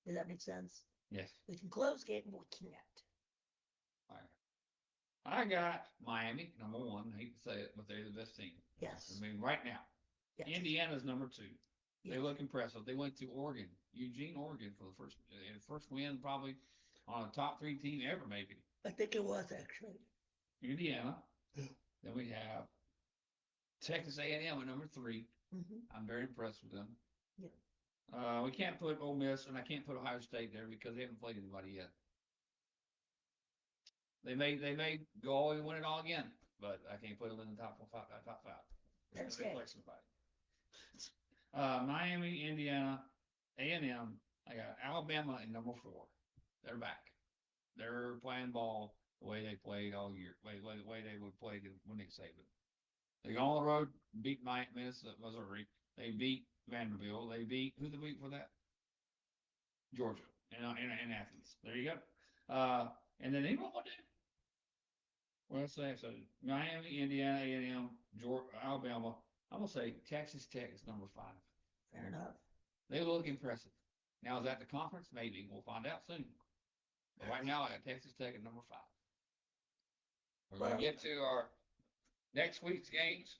Does that make sense? Yes. We can close games, but we can't. All right. I got Miami, number 1. I hate to say it, but they're the best team. Yes. I mean, right now. Yes. Indiana's number 2. Yes. They look impressive. They went to Oregon, Eugene, Oregon, for the first win probably on a top 3 team ever, maybe. I think it was actually. Indiana. Yeah. Then we have Texas A&M at number 3. Mhm. I'm very impressed with them. Yeah. We can't put Ole Miss and I can't put Ohio State there because they haven't played anybody yet. They may go all the way and win it all again, but I can't put them in the top five. That's They it. play somebody. Miami, Indiana, A&M. I got Alabama at number 4. They're back. They're playing ball the way they played all year. The way they would play when they saved it. They go on the road, beat Missouri. They beat Vanderbilt. They beat who the week for that? Georgia in Athens. There you go. And then anyone what did? What I say? So Miami, Indiana, A&M, Georgia, Alabama. I'm gonna say Texas Tech is number 5. Fair enough. They look impressive. Now is that the conference? Maybe we'll find out soon. But right now I got Texas Tech at number 5. We're gonna get to our next week's games.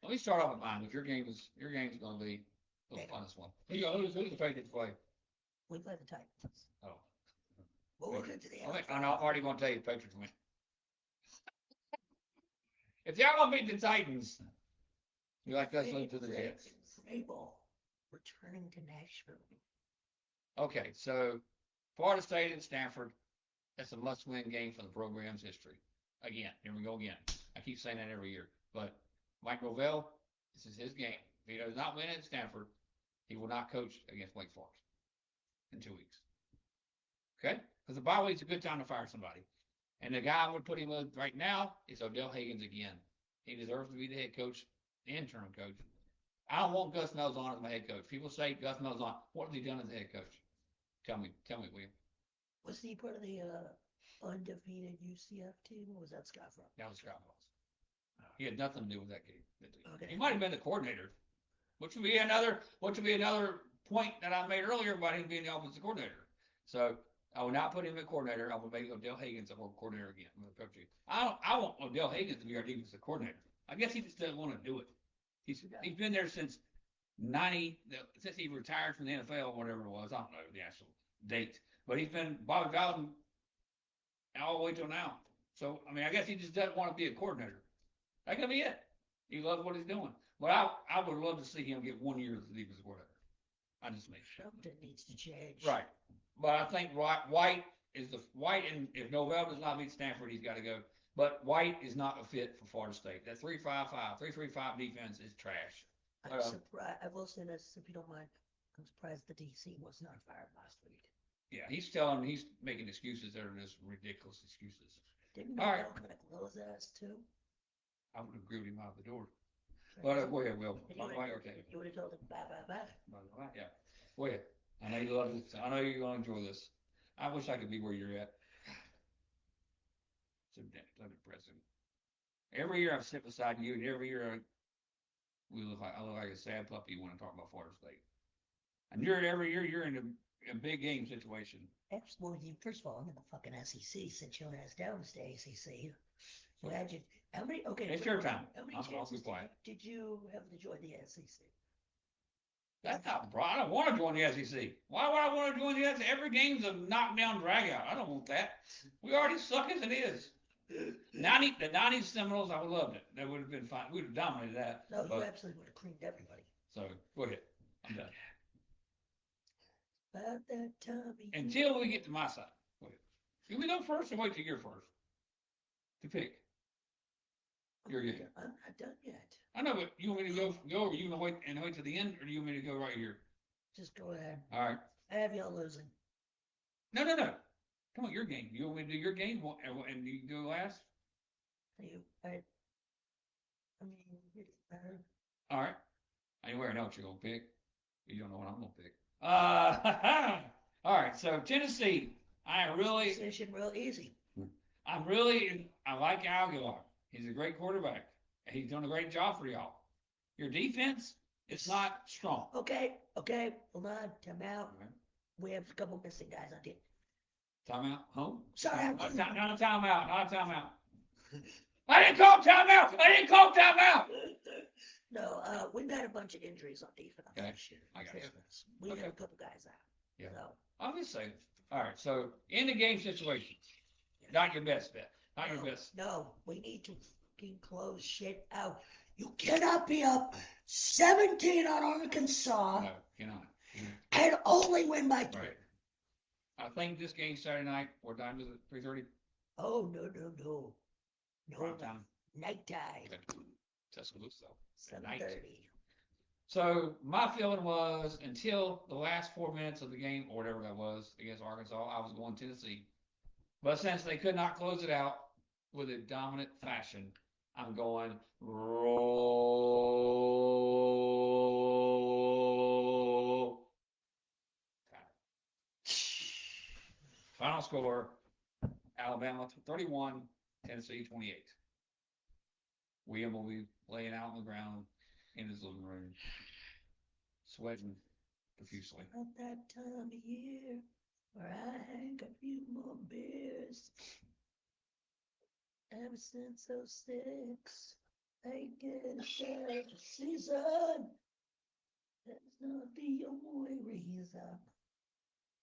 Let me start off with mine. If your game is going to be the funnest one. Who's the Patriots play? We play the Titans. Oh, We'll get to the okay. NFL. I'm already going to tell you the Patriots win. If y'all gonna beat the Titans, you like us lose to the Jets. Vrabel returning to Nashville. Okay, so Florida State and Stanford. That's a must-win game for the program's history. Again, here we go again. I keep saying that every year, but Mike Rovell, this is his game. If he does not win at Stanford, he will not coach against Wake Forest in 2 weeks. Okay? Because the bye week's a good time to fire somebody. And the guy I would put him with right now is Odell Higgins again. He deserves to be the head coach, the interim coach. I don't want Gus Malzahn as my head coach. People say Gus Malzahn. What has he done as a head coach? Tell me, William. Was he part of the undefeated UCF team, or was that Scott Frost? That was Scott Frost. He had nothing to do with that game. Okay. He might have been the coordinator, which would be another point that I made earlier about him being the offensive coordinator. So I will not put him at coordinator. I will make Odell Higgins a coordinator again. I want Odell Higgins to be our defensive coordinator. I guess he just doesn't want to do it. He's been there since since he retired from the NFL, whatever it was. I don't know the actual date, but he's been Bobby Bowden all the way till now. So I mean, I guess he just doesn't want to be a coordinator. That could be it. He loves what he's doing. But I would love to see him get 1 year as the defensive coordinator. I just make something needs to change. Right. But I think White and if Novell does not beat Stanford, he's got to go. But White is not a fit for Florida State. That 3-5-5 defense is trash. I'm surprised. I will say this, if you don't mind. I'm surprised the DC was not fired last week. Yeah, he's making excuses that are just ridiculous excuses. Didn't Novell kind of close ass too? I would have grilled him out the door. But go ahead, Will. You would have told him bye. Yeah. Go ahead. I know you love this. I know you're going to enjoy this. I wish I could be where you're at. So depressing. Every year I sit beside you, and every year I look like a sad puppy when I talk about Florida State. And every year you're in a big game situation. Absolutely. First of all, I'm in the fucking SEC since your ass down to the ACC. Imagine how many. Okay, it's your time. How many chances did you have to join the SEC? That's not broad. I don't want to join the SEC. Why would I want to join the SEC? Every game's a knockdown dragout. I don't want that. We already suck as it is. The 90s Seminoles, I would have loved it. That would have been fine. We would have dominated that. No, you absolutely would have cleaned everybody. So go ahead. I'm done. About that time. Until we get to my side. Go ahead. Should we go first or wait till you're first? To pick. You're good. I'm not done yet. I know, but you want me to go, or you want to wait to the end, or do you want me to go right here? Just go ahead. All right. I have y'all losing. No. Come on, your game. You want me to do your game, and you do last? I mean, it's better. All right. I already know what you're gonna pick. You don't know what I'm gonna pick. All right. So Tennessee, Decision real easy. I like Aguilar. He's a great quarterback. He's doing a great job for y'all. Your defense, it's not strong. Okay. Hold on. Time out. Right. We have a couple missing guys on team. Timeout? Home? Sorry. Not a timeout. I didn't call timeout. No, we've had a bunch of injuries on defense. Okay. I got you. We had a couple guys out. Yeah. So. I'm just saying. All right. So in the game situations, not your best bet. Not your best. No, we need to fucking close shit out. You cannot be up 17 on Arkansas No, cannot. and only win by 3. Right. I think this game Saturday night. What time is it? 3:30. Oh, no. Prime time. Nighttime. Okay. Tuscaloosa. At 7:30. night. So my feeling was until the last 4 minutes of the game, or whatever that was against Arkansas, I was going Tennessee. But since they could not close it out with a dominant fashion, I'm going roll. Final score: Alabama 31, Tennessee 28. William will be laying out on the ground in his living room, sweating profusely. At that time of year where I hang a few more beers. Ever since '06, I get a better season. That's not the only reason.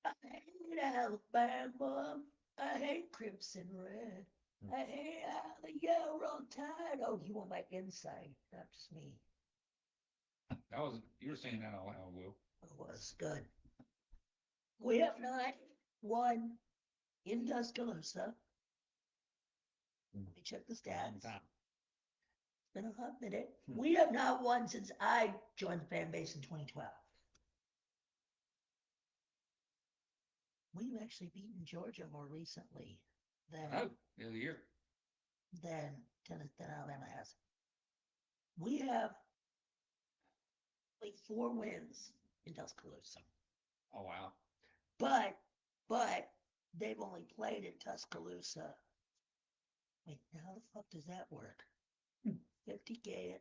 I hate Alabama. I hate Crimson Red. I hate how the yellow tide. Oh, you want my insight, not just me. That was you were saying that out loud, Will. It was good. We have not won in Tuscaloosa. Let me check the Long stats. time. It's been a hot minute. We have not won since I joined the fan base in 2012. We've actually beaten Georgia more recently than Oh, the other year. than Alabama has. We have like 4 wins in Tuscaloosa, Oh wow. but they've only played in Tuscaloosa. Wait, how the fuck does that work? 50 games,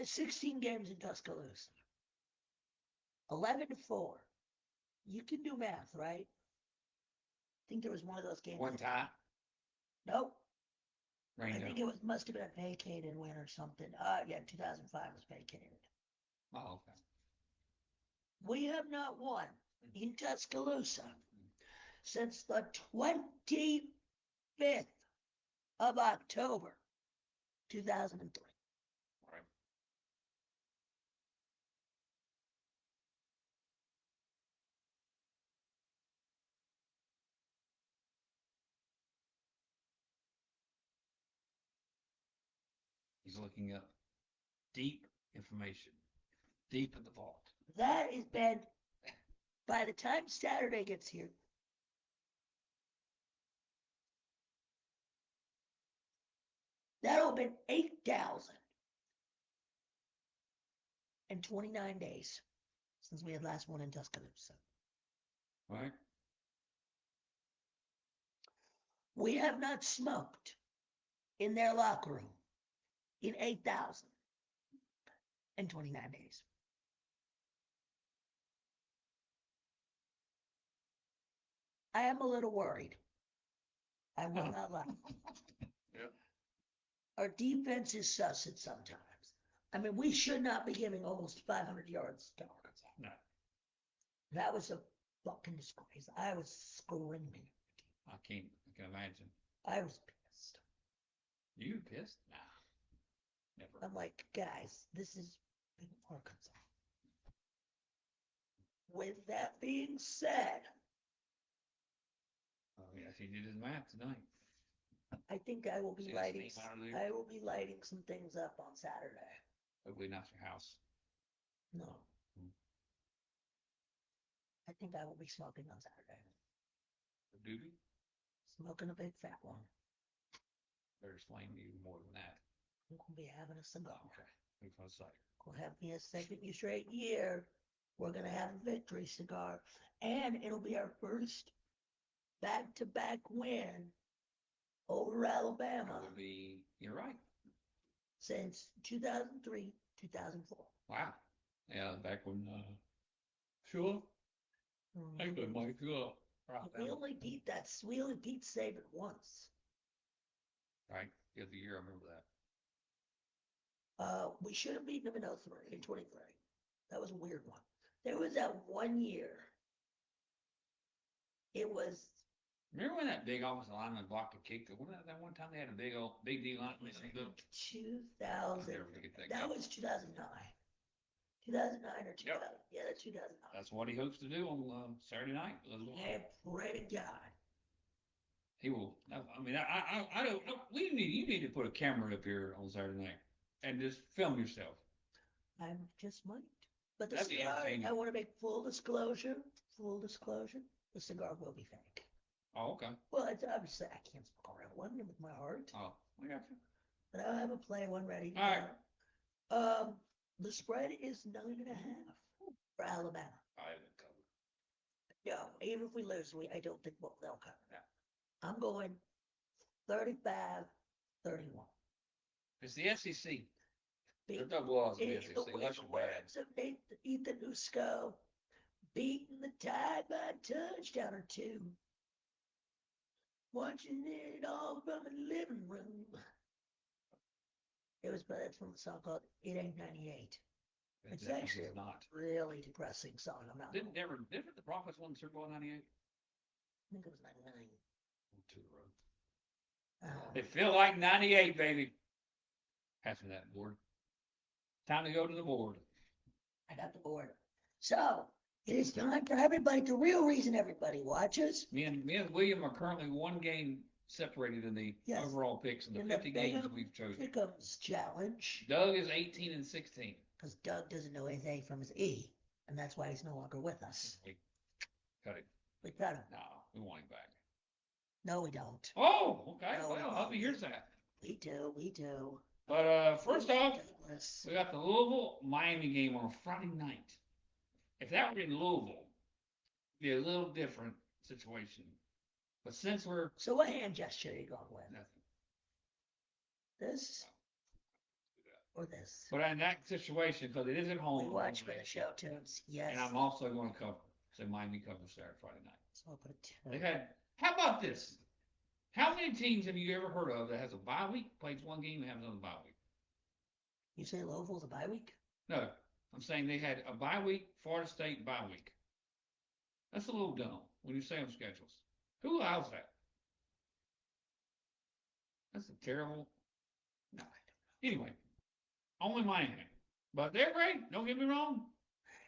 16 games in Tuscaloosa, 11-4. You can do math, right? I think there was one of those games. One time. Nope. Rained I out. think it must have been a vacated win or something. Yeah, 2005 was vacated. Oh, okay. We have not won in Tuscaloosa since the 25th of October, 2003. All right. He's looking up deep information, deep in the vault. That has been, by the time Saturday gets here, that'll have been 8,029 days since we had last won in Tuscaloosa. All right. We have not smoked in their locker room in 8,029 days. I am a little worried. I will not lie. Yeah. Our defense is sus at sometimes. I mean, we should not be giving almost 500 yards to Arkansas. No. That was a fucking disgrace. I was screaming. I can imagine. I was pissed. You pissed? Nah. Never. I'm like, guys, this is Arkansas. With that being said, Oh yes, he did his math tonight. I think I will be See lighting. this thing out of there? I will be lighting some things up on Saturday. Hopefully not your house. No. Hmm. I think I will be smoking on Saturday. For duty? Smoking a big fat one. Better explain even more than that. I'm gonna be having a cigar. Okay. Wait for a second. We'll have me a second straight year. We're gonna have a victory cigar, and it'll be our first back-to-back win over Alabama That would be. You're right. since 2003, 2004. Wow. Yeah, back when. Sure. I could Mike. Right. We only beat Saban once. Right. The other year, I remember that. We should have beaten them in 03, in 23. That was a weird one. There was that one year. It was Remember when that big offensive lineman blocked a kick? Wasn't that one time they had a big D line? 2000. Never forget that That game. was 2009. 2009 or 2000. Yep. Yeah, that's 2009. That's what he hopes to do on Saturday night. And pray to God. He will. I mean, I don't. You need to put a camera up here on Saturday night and just film yourself. I just might. But the That'd be cigar, entertaining. I want to make full disclosure. The cigar will be fake. Oh, okay. Well, it's obviously I can't smoke a real one with my heart. Oh, we got you. But I have a plain one ready. All right. The spread is 9.5 for Alabama. I haven't covered. No, even if we lose, I don't think they'll cover. Yeah. I'm going 35-31. It's the SEC. Beat, There's no laws in the in the SEC. Unless you're bad. words of Ethan Usco, beating the Tide by a touchdown or two. Watching it all from a living room. That's from a song called It Ain't 98. It's actually not really depressing song. I'm not. Didn't the Broncos win the Super Bowl in '98? I think it was 99. To the road. They feel like '98, baby. Pass me that board. Time to go to the board. I got the board. So it is time for everybody. The real reason everybody watches. Me and William are currently one game separated in the overall picks in the 50 games we've chosen. Pick'ems challenge. Doug is 18-16. Because Doug doesn't know his A from his E, and that's why he's no longer with us. Cut it. We cut him. No, we want him back. No, we don't. Oh, okay. No, well, I'll be here's that. We do. But first off, we got the Louisville-Miami game on a Friday night. If that were in Louisville, it'd be a little different situation. But since we're... So what hand gesture are you going with? Nothing. This? Or this? But in that situation, because it is at home. We watch for the show tunes, yes. And I'm also going to cover. So Miami covers Saturday, Friday night. So I'll put a 2. How about this? How many teams have you ever heard of that has a bye week, plays one game, and has another bye week? You say Louisville's a bye week? No. I'm saying they had a bye week, Florida State bye week. That's a little dumb when you say on schedules. Who allows that? That's a terrible. No. Anyway, only Miami. But they're great. Don't get me wrong.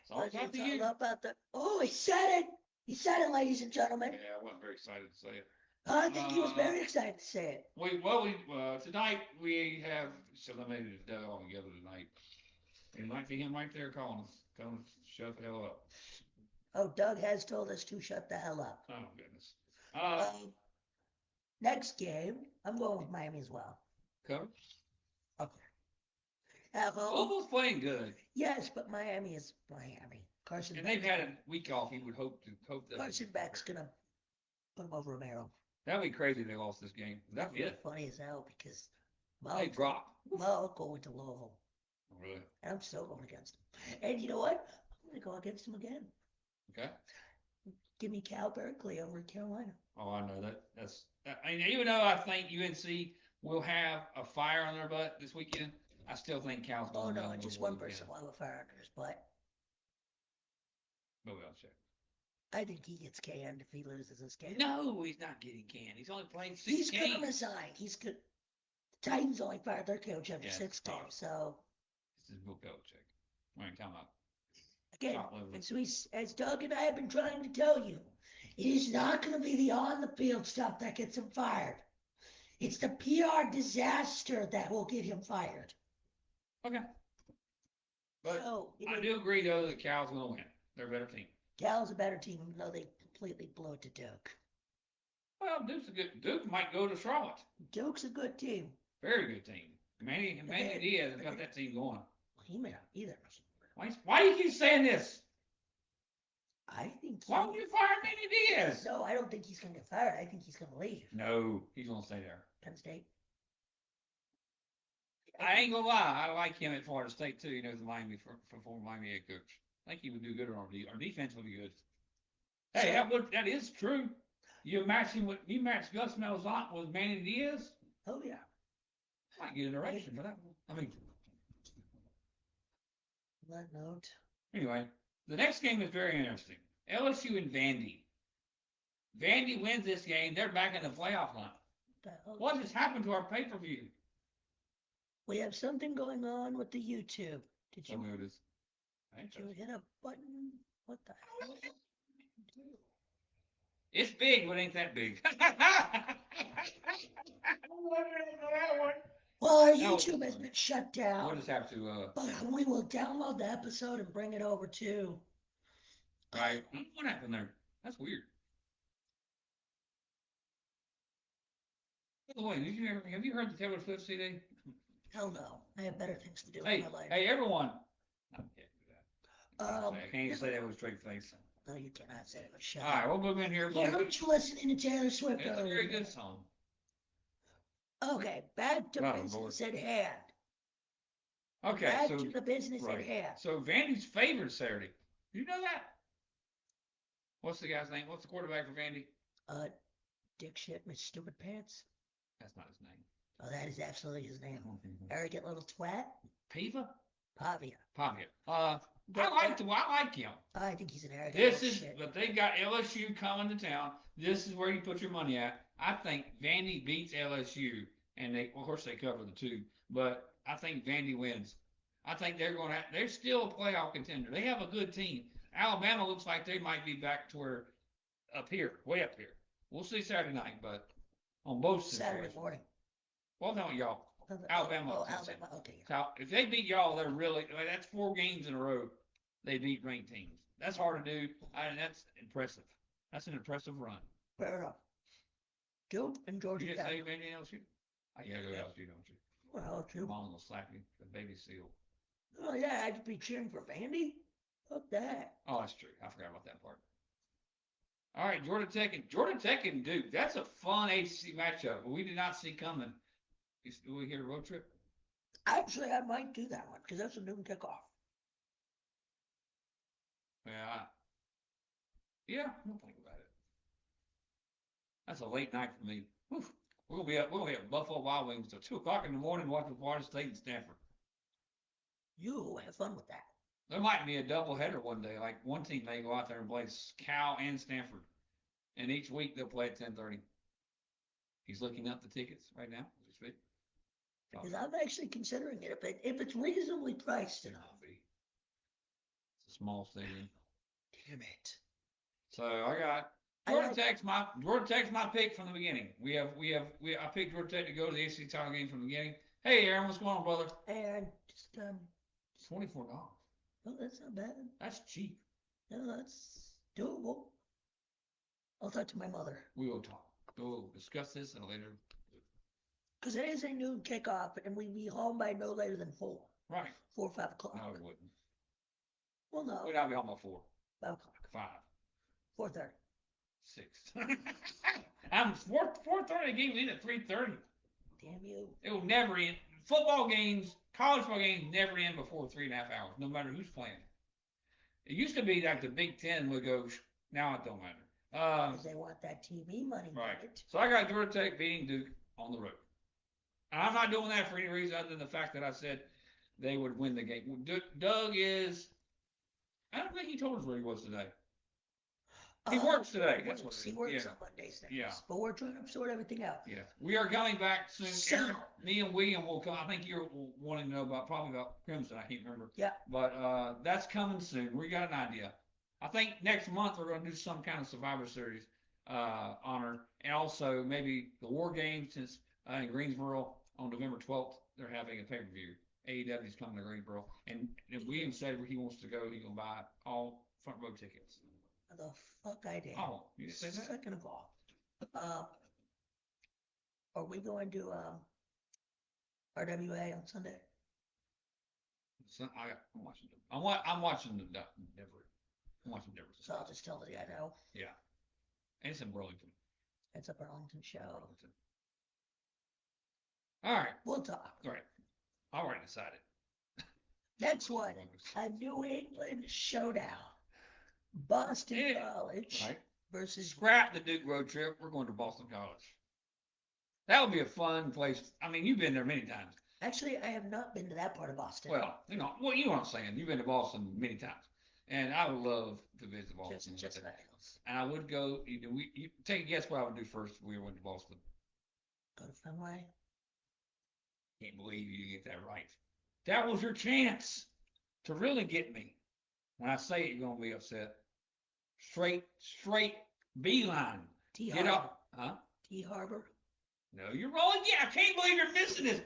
It's all about you. About the. Oh, he said it. He said it, ladies and gentlemen. Yeah, I wasn't very excited to say it. I think he was very excited to say it. Tonight we have eliminated Doug altogether tonight. It might be him right there calling us. Telling us to shut the hell up. Oh, Doug has told us to shut the hell up. Oh, goodness. Next game, I'm going with Miami as well. Cover? Okay. Louisville's playing good. Yes, but Miami is Miami. Carson. And they've had a week off. He would hope that Carson Beck's gonna put him over a barrel. That'd be crazy if they lost this game. That'd be funny as hell because they dropped. Well, going to Louisville. Really? And I'm still going against him. And you know what? I'm going to go against him again. Okay. Give me Cal Berkeley over Carolina. Oh, I know that. I mean, even though I think UNC will have a fire on their butt this weekend, I still think Cal's going to win. Just one person will have a fire under his butt. But we'll check. I think he gets canned if he loses this game. No, he's not getting canned. He's only playing 6 games. He's going to resign. He's good. The Titans only fired their coach after 6 games, so. This is Bill Belichick. I mean, come up. Again, and so as Doug and I have been trying to tell you, it is not going to be the on-the-field stuff that gets him fired. It's the PR disaster that will get him fired. Okay. But I do agree, though, that Cal's going to win. They're a better team. Cal's a better team, even though they completely blew it to Duke. Well, Duke's a good. Duke might go to Charlotte. Duke's a good team. Very good team. Manny Diaz has got that team going. He may not either. Why do you keep saying this? I think. Why would you fire Manny Diaz? No, I don't think he's going to get fired. I think he's going to leave. No, he's going to stay there. Penn State. I ain't gonna lie. I like him at Florida State too. You know, the Miami former Miami head coach. I think he would do good on our defense. Would be good. Hey, that is true. You match Gus Malzahn with Manny Diaz. Oh yeah. Might get an erection for that one. I mean. On that note. Anyway, the next game is very interesting. LSU and Vandy. Vandy wins this game, they're back in the playoff hunt. What has happened to our pay-per-view? We have something going on with the YouTube. Did Tell you, me what it is. did you hit a button? What the hell? It's big, but ain't that big. Well, our That was YouTube has fun. been shut We'll down, just have to, but we will download the episode and bring it over to. right. What happened there? That's weird. By the way, have you heard the Taylor Swift CD? Hell no, I have better things to do Hey, with my life. hey, everyone. I can't do that. Um, I can't even say that with a straight face. No, you cannot say it. Shut All right, up. we'll move in here. I heard you listening to Taylor Swift It's a earlier. very good song. Okay, back to Oh, business at hand. Okay, Back so to the business right. at hand. So Vandy's favored Saturday. Do you know that? What's the guy's name? What's the quarterback for Vandy? Dick shit, my stupid pants. That's not his name. Oh, that is absolutely his name. Arrogant little twat. Piva? Pavia. Pavia. I like him. I think he's an arrogant This little is, shit. but they got LSU coming to town. This is where you put your money at. I think Vandy beats LSU, and they, of course, they cover the two. But I think Vandy wins. I think they're still a playoff contender. They have a good team. Alabama looks like they might be back to where up here, way up here. We'll see Saturday night, but on both Saturday situations. morning. Well, no, y'all. Alabama. Oh, Alabama. Okay. So if they beat y'all, they're really that's 4 games in a row. They beat ranked teams. That's hard to do. That's impressive. That's an impressive run. Fair enough. Duke and Georgia You didn't Tech. say anything else? I gotta go LSU, don't you? Well, Your too. mom will slap you. The baby seal. Oh yeah, I'd be cheering for Vandy. Fuck that. Oh, that's true. I forgot about that part. All right, Georgia Tech and Duke. That's a fun ACC matchup. We did not see coming. Do we hear a road trip? Actually, I might do that one because that's a noon kickoff. Yeah, we'll think about it. That's a late night for me. Whew. We'll be at Buffalo Wild Wings till 2 o'clock in the morning watching Florida State and Stanford. You have fun with that. There might be a doubleheader one day. Like one team may go out there and play Cal and Stanford, and each week they'll play at 10:30. He's looking up the tickets right now as we speak. Because I'm actually considering it if it's reasonably priced enough. It's a small stadium. Damn it. So I got Georgia Tech's my pick from the beginning. I picked Georgia Tech to go to the ACC title game from the beginning. Hey Aaron, what's going on, brother? And just $24. Oh, that's not bad. That's cheap. No, that's doable. I'll talk to my mother. We will talk. We'll discuss this in a later. Because it is a noon kickoff, and we'd be home by no later than 4. Right. 4 or 5 o'clock. No, we wouldn't. Well, no. We'd not be home by 4. 5 o'clock. 5. 4:30. 6. I'm 4:30. Games in at 3:30. Damn you. It will never end. Football games, college football games never end before 3.5 hours, no matter who's playing. It used to be like the Big Ten would go. Now it don't matter. Because they want that TV money. Right. Right. So I got Georgia Tech beating Duke on the road. And I'm not doing that for any reason other than the fact that I said they would win the game. Doug is. I don't think he told us where he was today. He works today. That's what he works on Mondays. Yeah. But we're trying to sort everything out. Yeah. We are coming back soon. So, Aaron, me and William will come. I think you're wanting to know probably about Crimson. I can't remember. Yeah. But that's coming soon. We got an idea. I think next month we're going to do some kind of Survivor Series honor. And also maybe the War Games, since in Greensboro on November 12th, they're having a pay-per-view. AEW is coming to Greensboro. And if William said where he wants to go, he's going to buy all front row tickets. The fuck I did. Oh, you didn't say that? Second of all, are we going to RWA on Sunday? So I'm watching them. I'm watching the Denver. I'm watching Denver. So I'll just tell the guy no. Yeah. And it's in Burlington. It's a Burlington show. Burlington. All right. We'll talk. All right. I already decided. Next one, a New England showdown. Boston College versus Scrap the Duke road trip. We're going to Boston College. That would be a fun place. I mean, you've been there many times. Actually, I have not been to that part of Boston. Well, you know what I'm saying. You've been to Boston many times. And I would love to visit Boston. Just the Eagles. And I would go. You take a guess what I would do first if we went to Boston. Go to Fenway. Can't believe you get that right. That was your chance to really get me. When I say it, you're gonna be upset. Straight beeline. T Get Harbor. up, huh? T Harbor. No, you're wrong again. I can't believe you're missing this.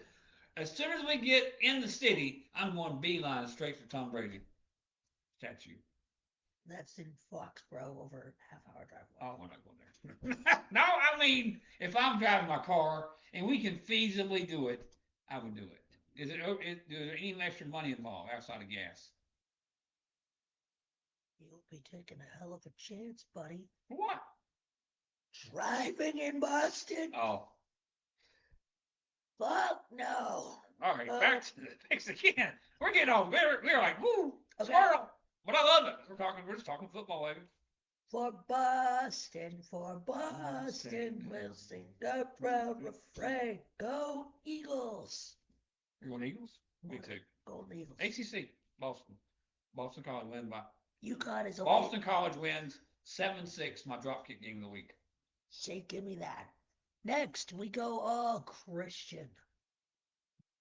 As soon as we get in the city, I'm going beeline straight for Tom Brady statue. That's in Foxborough, over half-hour drive away. Oh, we're not going there. No, I mean, if I'm driving my car and we can feasibly do it, I would do it. Is there any extra money involved outside of gas? You'll be taking a hell of a chance, buddy. What? Driving in Boston? Oh, Fuck no. all right. Back to the picks again. We're getting all we're like woo Okay. squirrel, but I love it. We're just talking football, baby. For Boston, we'll sing the proud refrain. Go Eagles. You're going Eagles? Me too. Golden Eagles. ACC, Boston. Boston College win by. UConn is Boston College wins 7-6. My dropkick game of the week. Say, give me that. Next, we go all Christian.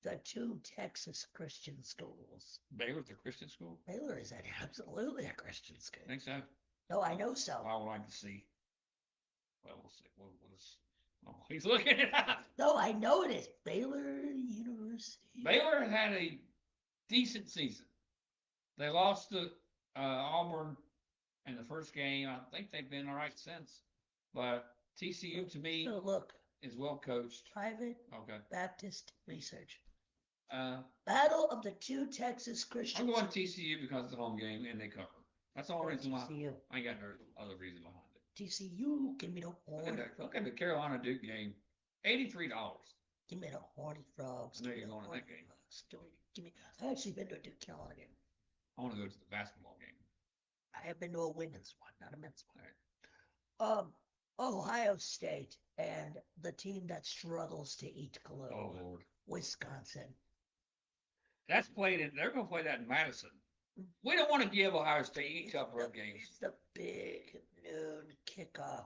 The two Texas Christian schools. Baylor's a Christian school? Baylor is absolutely a Christian school. Think so? No, I know so. I would like to see. Well, we'll see. Oh, he's looking it up. No, I know it is. Baylor University. Baylor had a decent season. They lost to Auburn in the first game. I think they've been all right since. But TCU, to me, So look, is well coached. Private Okay. Baptist Research. Uh, Battle of the two Texas Christian I'm going schools. TCU because it's a home game and they cover. That's the only reason why. TCU. I ain't got no other reason behind it. TCU, give me the horny Look at the Carolina Duke game. $83. Give me the horny frogs. I know Give me you're the going to horny that game. frogs. Give me. I've actually been to a Duke Carolina game. I want to go to the basketball game. I have been to a women's one, not a men's one. All right. Ohio State and the team that struggles to eat glue. Oh Lord. Wisconsin. That's played in. They're going to play that in Madison. We don't want to give Ohio State any tough road games. It's the big noon kickoff.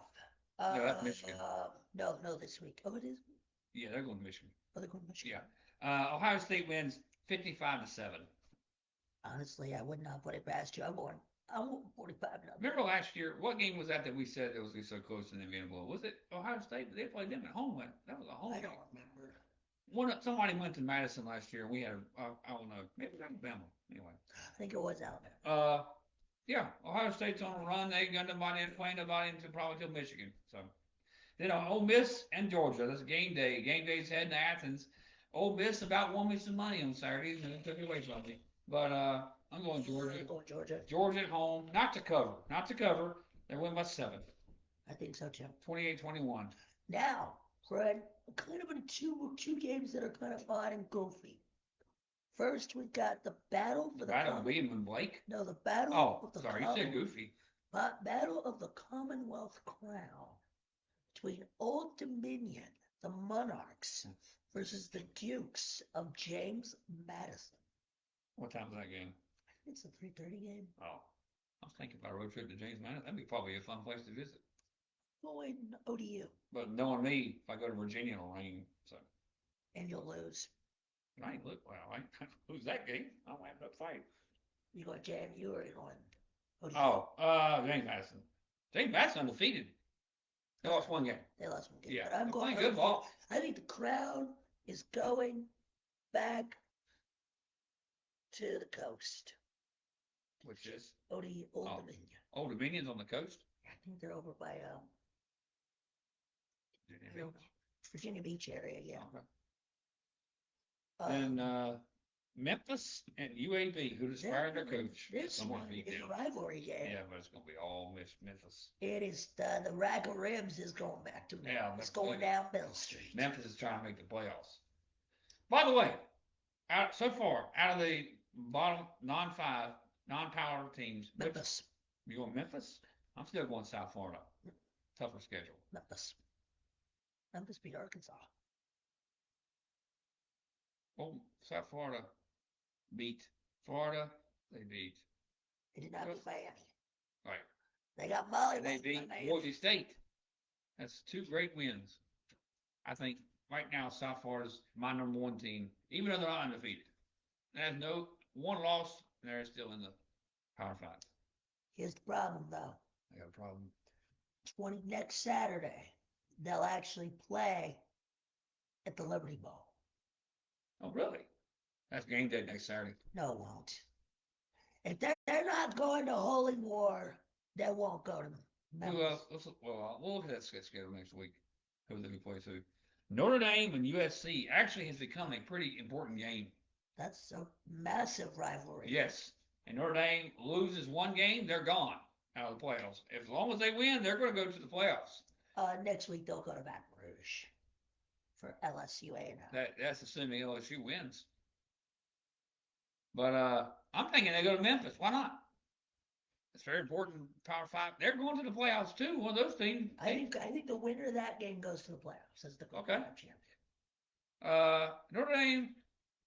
No, that's Michigan. No, this week. Oh, it is. Yeah, they're going to Michigan. Oh, they're going to Michigan. Yeah. Ohio State wins 55-7. Honestly, I would not put it past you. I'm going 45. Remember last year? What game was that we said it was so close in the Indiana Bowl? Was it Ohio State? They played them at home. That was a home game. I don't remember. Somebody went to Madison last year, and we had I don't know, maybe it was Alabama. Anyway. I think it was Alabama. Yeah, Ohio State's on a run. They ain't got nobody and playing nobody until probably till Michigan. So then Ole Miss and Georgia. That's game day. Game day's heading to Athens. Ole Miss about won me some money on Saturday, and they took it away from me. But I'm going Georgia. Going Georgia. Georgia at home, not to cover. They win by 7. I think so too. 28-21. Now, Fred, kind of in two games that are kind of odd and goofy. First, we got the battle for the Battle of William and Blake. No, the battle. Oh, of the sorry, you said goofy. Battle of the Commonwealth Crown between Old Dominion, the Monarchs, versus the Dukes of James Madison. What time is that game? I think it's a 3:30 game. Oh, I was thinking about a road trip to James Madison. That'd be probably a fun place to visit. Going ODU. But knowing me, if I go to Virginia, it'll rain. So. And you'll lose. I ain't look well. I ain't lose that game. I don't have no fight. You going JMU or you going ODU? Oh, James Madison. James Madison undefeated. They lost one game. They lost one game. Yeah, but I'm going good ball. I think the crowd is going back to the coast. Which is Old Dominion. Old Dominion's on the coast. I think they're over by Virginia Beach area. Yeah. Okay. And Memphis and UAB, who just fired their coach. This one is a rivalry game. Yeah, but it's going to be all Memphis. It is the Rack of Ribs is going back to Memphis. Yeah, it's going down Mill Street. Memphis is trying to make the playoffs. By the way, so far, out of the bottom non-power teams, Memphis. You going Memphis? I'm still going South Florida. Tougher schedule. Memphis beat Arkansas. Well, South Florida beat Florida. They beat They did not beat Miami. Right. They got Molly. And they beat Boise State. That's two great wins. I think right now South Florida's my number one team, even though they're not undefeated. They have no one loss, and they're still in the Power Five. Here's the problem, though. I got a problem. Next Saturday, they'll actually play at the Liberty Bowl. Oh, really? That's game day next Saturday. No, it won't. If they're not going to Holy War, they won't go to Memphis. We'll look at that schedule next week. Who they play to? Notre Dame and USC actually has become a pretty important game. That's a massive rivalry. Yes. And Notre Dame loses one game, they're gone out of the playoffs. As long as they win, they're going to go to the playoffs. Next week they'll go to Baton Rouge for LSU A&M. That's assuming LSU wins. But I'm thinking they go to Memphis. Why not? It's very important. Power Five. They're going to the playoffs too. One of those teams. I think the winner of that game goes to the playoffs as the champion. Notre Dame.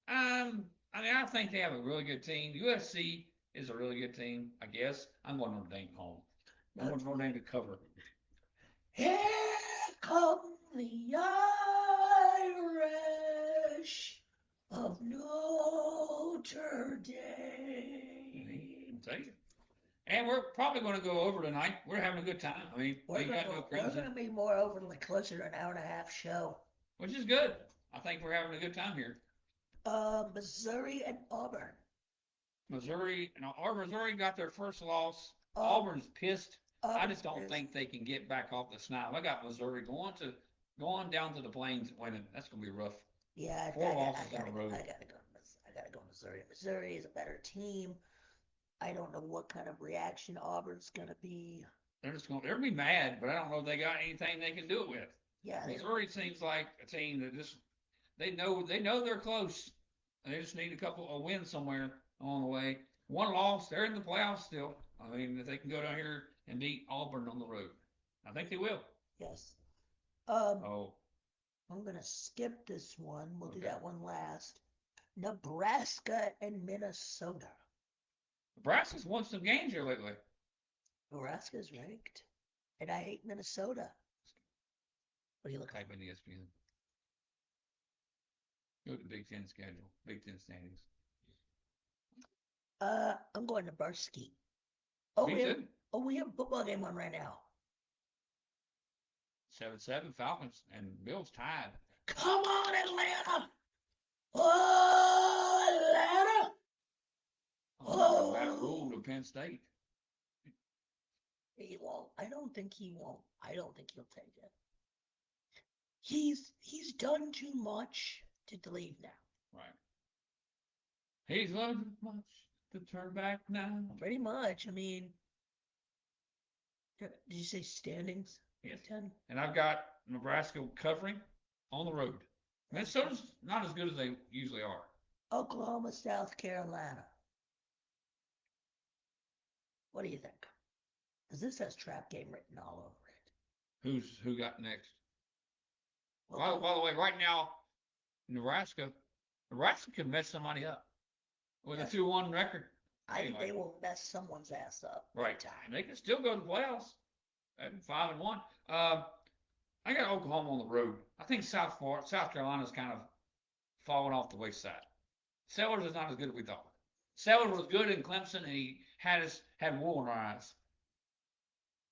I think they have a really good team. USC is a really good team. I guess I'm going Notre Dame home. I'm going Notre Dame to cover. Here come the Irish of Notre Dame. I'll tell you. And we're probably going to go over tonight. We're having a good time. I mean, we're going to be more over closer to an hour and a half show. Which is good. I think we're having a good time here. Missouri and Auburn. Missouri got their first loss. Auburn's pissed. I just don't think they can get back off the snide. I got Missouri going down to the Plains and winning. That's going to be rough. Yeah, I gotta go Missouri. Missouri is a better team. I don't know what kind of reaction Auburn's gonna be. They'll be mad, but I don't know if they got anything they can do it with. Yeah, Missouri seems like a team that just they know they're close. They just need a wins somewhere along the way. One loss, they're in the playoffs still. I mean, if they can go down here and beat Auburn on the road, I think they will. Yes. Oh. I'm gonna skip this one. We'll do that one last. Nebraska and Minnesota. Nebraska's won some games here lately. Nebraska's ranked, and I hate Minnesota. What do you look type in ESPN? Go to the Big Ten schedule, Big Ten standings. I'm going to Nebraska. We have a football game on right now. 7-7 Falcons and Bills tied. Come on, Atlanta! Oh, Atlanta! Oh, Matt Rule to Penn State. He won't. I don't think he won't. I don't think he'll take it. He's done too much to leave now. Right. He's done too much to turn back now. Pretty much. I mean, did you say standings? Yes. 10? And I've got Nebraska covering on the road. Minnesota's not as good as they usually are. Oklahoma, South Carolina. What do you think? Because this has trap game written all over it. Who got next? Well, by the way, right now, Nebraska can mess somebody up with a 2-1 record. I think they will mess someone's ass up. Right. Time. They can still go to the playoffs at 5-1. I got Oklahoma on the road. I think South Carolina's kind of fallen off the wayside. Sellers is not as good as we thought. Sellers was good in Clemson, and he had wool in our eyes.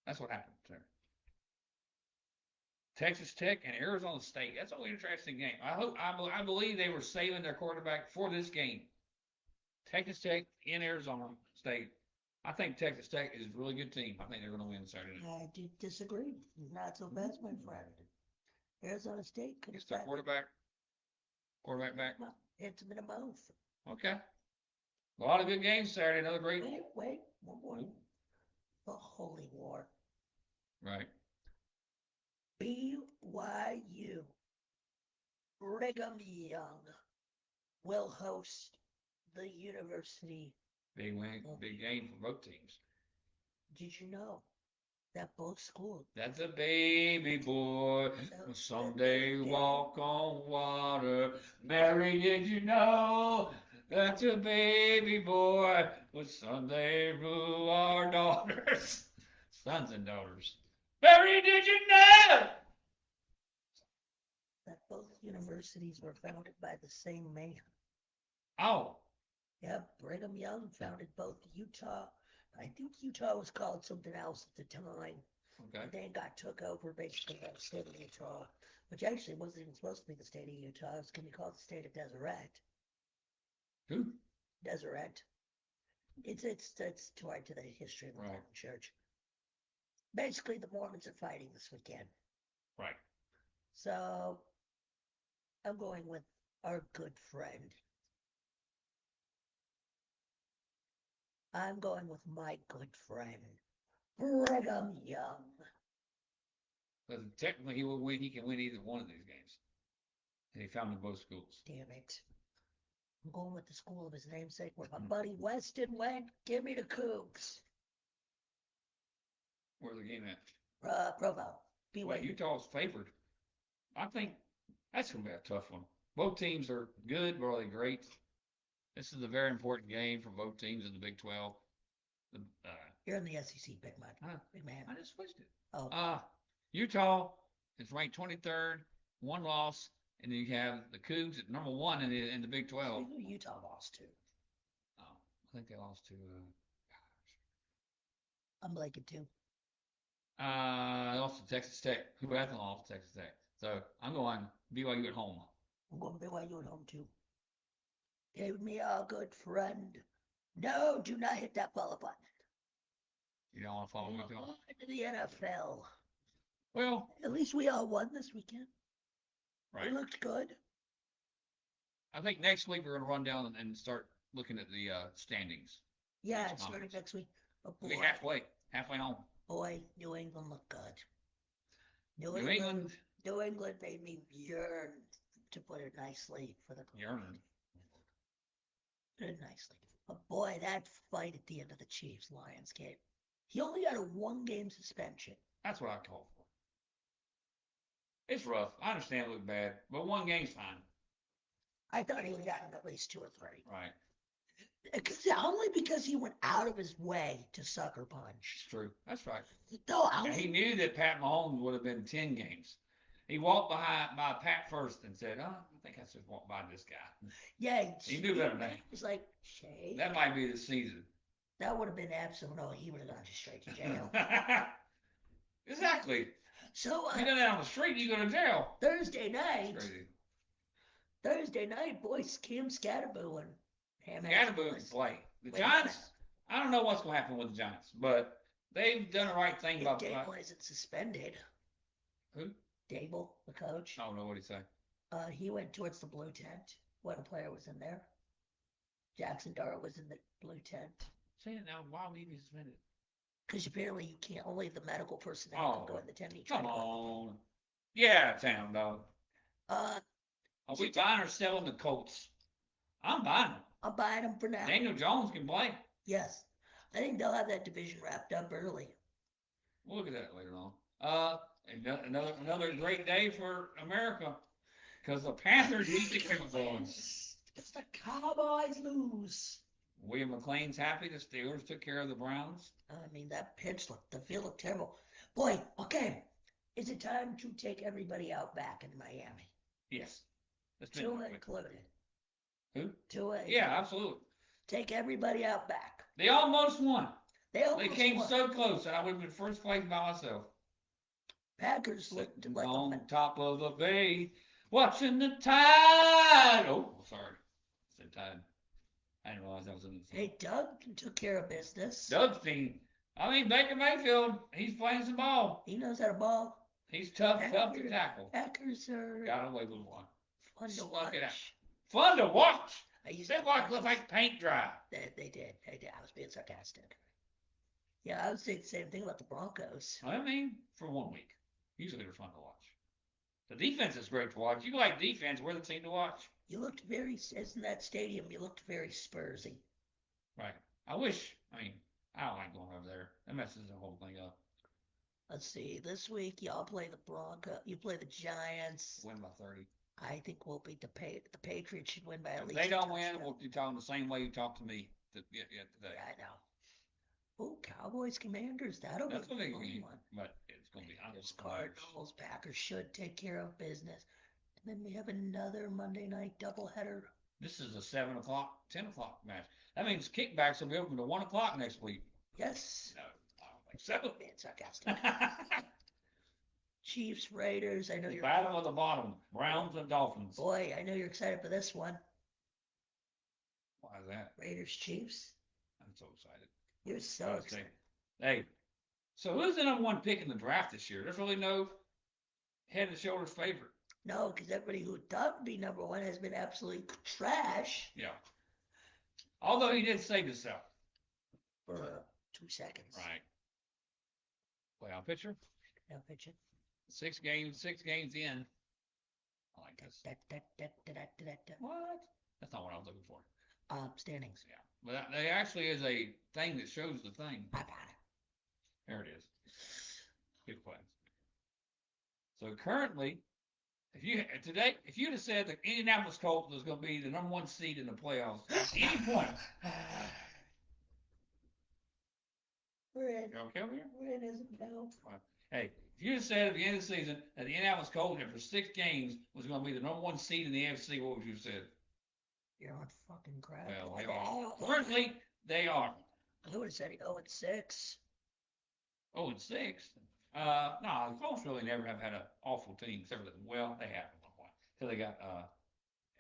That's what happened there. Texas Tech and Arizona State. That's an interesting game. I believe they were saving their quarterback for this game. Texas Tech in Arizona State. I think Texas Tech is a really good team. I think they're going to win Saturday night. I do disagree. Not so fast, my friend. Arizona State could have their quarterback back. It's been a both. Okay. A lot of good games Saturday. Another great. Wait. One more. The Holy War. Right. BYU. Brigham Young will host the University. Big game for both teams. Did you know that both schools? That's a baby boy. Someday walk on water. Mary, did you know That's a baby boy with Sunday rule our daughters, sons and daughters. Barry, did you know? That both universities were founded by the same man. Oh, Yep, Brigham Young founded both Utah. I think Utah was called something else at the time. okay. And then got took over basically by the state of Utah, which actually wasn't even supposed to be the state of Utah. It was going to be called the state of Deseret. Who? Deseret. It's tied to the history of the Right. Mormon Church. Basically, the Mormons are fighting this weekend. Right. So I'm going with our good friend. I'm going with my good friend, Brigham Young. Because technically he will win. He can win either one of these games. And he founded both schools. Damn it. I'm going with the school of his namesake where my buddy Weston went. Give me the Cougs. Where's the game at? Provo. Wait, Utah's favored. I think that's going to be a tough one. Both teams are good, but are they great? This is a very important game for both teams in the Big 12. You're in the SEC, Big Man. Huh? Big Man. I just switched it. Oh. Utah is ranked 23rd, one loss, and then you have the Cougs at number 1 in the Big 12. Who Utah lost to? Oh, I think they lost to. I'm blanking too. They lost to Texas Tech. Who hasn't lost to Texas Tech? So I'm going BYU at home. I'm going BYU at home too. Give me a good friend. No, do not hit that follow button. You don't want to follow me? To the NFL. Well, at least we all won this weekend. Right. It looked good. I think next week we're going to run down and start looking at the standings. Yeah, it's starting next week. Oh, boy. We'll be halfway home. Boy, New England looked good. New England made me yearn, to put it nicely, for the yearn. Put it nicely. But boy, that fight at the end of the Chiefs-Lions game. He only got a 1-game suspension. That's what I call for. It's rough. I understand it looked bad, but 1 game's fine. I thought he would have gotten at least 2 or 3. Right. Only because he went out of his way to sucker punch. It's true. That's right. No, he knew that Pat Mahomes would have been 10 games. He walked by Pat first and said, I think I should walk by this guy. Yeah. He knew better than that. He's like, Shay. That might be the season. That would have been absolute. No, he would have gone just straight to jail. Exactly. So you go down the street, you go to jail. Thursday night, boys, Cam Scatterboo and Scatterboo can play. The Giants, I don't know what's going to happen with the Giants, but they've done the right thing. Dable isn't suspended. Who? Dable, the coach. I don't know what he say. He went towards the blue tent when a player was in there. Jackson Dart was in the blue tent. Say it now. Why would he be suspended? Because apparently you can't. Only the medical personnel can go in the tent. Come on. Yeah, town dog. Are we buying or selling the Colts? I'm buying them. I'm buying them for now. Daniel Jones can play. Yes. I think they'll have that division wrapped up early. We'll look at that later on. Another great day for America because the Panthers beat the Cowboys. It's the Cowboys lose. William McLean's happy the Steelers took care of the Browns. I mean, that the field looked terrible. Boy, okay. Is it time to take everybody out back in Miami? Yes. Tua included. Who? Tua. Yeah, absolutely. Take everybody out back. They almost won. They came so close, and I would have been first place by myself. Packers looked like on top of the bay, watching the tide. Oh, sorry. I said tide. I didn't realize that was in the song. Hey, Doug took care of business. Doug's team. I mean, Baker Mayfield, he's playing some ball. He knows how to ball. He's tough to tackle. Packers are got away with one. Fun to watch. It out. Fun to watch. They look like paint dry. They did. I was being sarcastic. Yeah, I would say the same thing about the Broncos. I mean, for 1 week. Usually they're fun to watch. The defense is great to watch. You like defense, we're the team to watch. You looked very, as in that stadium, you looked very Spursy. Right. I don't like going over there. That messes the whole thing up. Let's see. This week, y'all play the Broncos. You play the Giants. Win by 30. I think we'll beat the Patriots should win by at If least. they a don't win, touchdown. we'll be talking the same way you talked to me today. Yeah, I know. Oh, Cowboys, Commanders. That'll That's be gonna a be fun good, one. but it's gonna be There's Cardinals, Packers should take care of business. And then we have another Monday night doubleheader. This is a 7 o'clock, 10 o'clock match. That means kickbacks will be open to 1 o'clock next week. Yes. No, I don't think so. Being sarcastic. Chiefs, Raiders. I know you're. Battle of the bottom, Browns and Dolphins. Boy, I know you're excited for this one. Why is that? Raiders, Chiefs. I'm so excited. You're so excited. Hey, so who's the number one pick in the draft this year? There's really no head and shoulders favorite. No, because everybody who thought would be number one has been absolutely trash. Yeah. Although he did save himself. For 2 seconds. Right. Playoff pitcher. No pitching. 6 games in. I like this. What? That's not what I was looking for. Standings. Yeah. But there actually is a thing that shows the thing. I got it. There it is. Good play. So currently, if you'd have said that Indianapolis Colts was going to be the number one seed in the playoffs at any point, We're in. you okay over here? We're in, isn't it now? Hey, if you had said at the end of the season that the Indianapolis Colts after 6 games was going to be the number one seed in the AFC, what would you have said? You're on fucking crap. Well, they are. Currently, they are. I would have said 0-6. 0-6. No, the Colts really never have had an awful team. Except for well, they have at one point until they got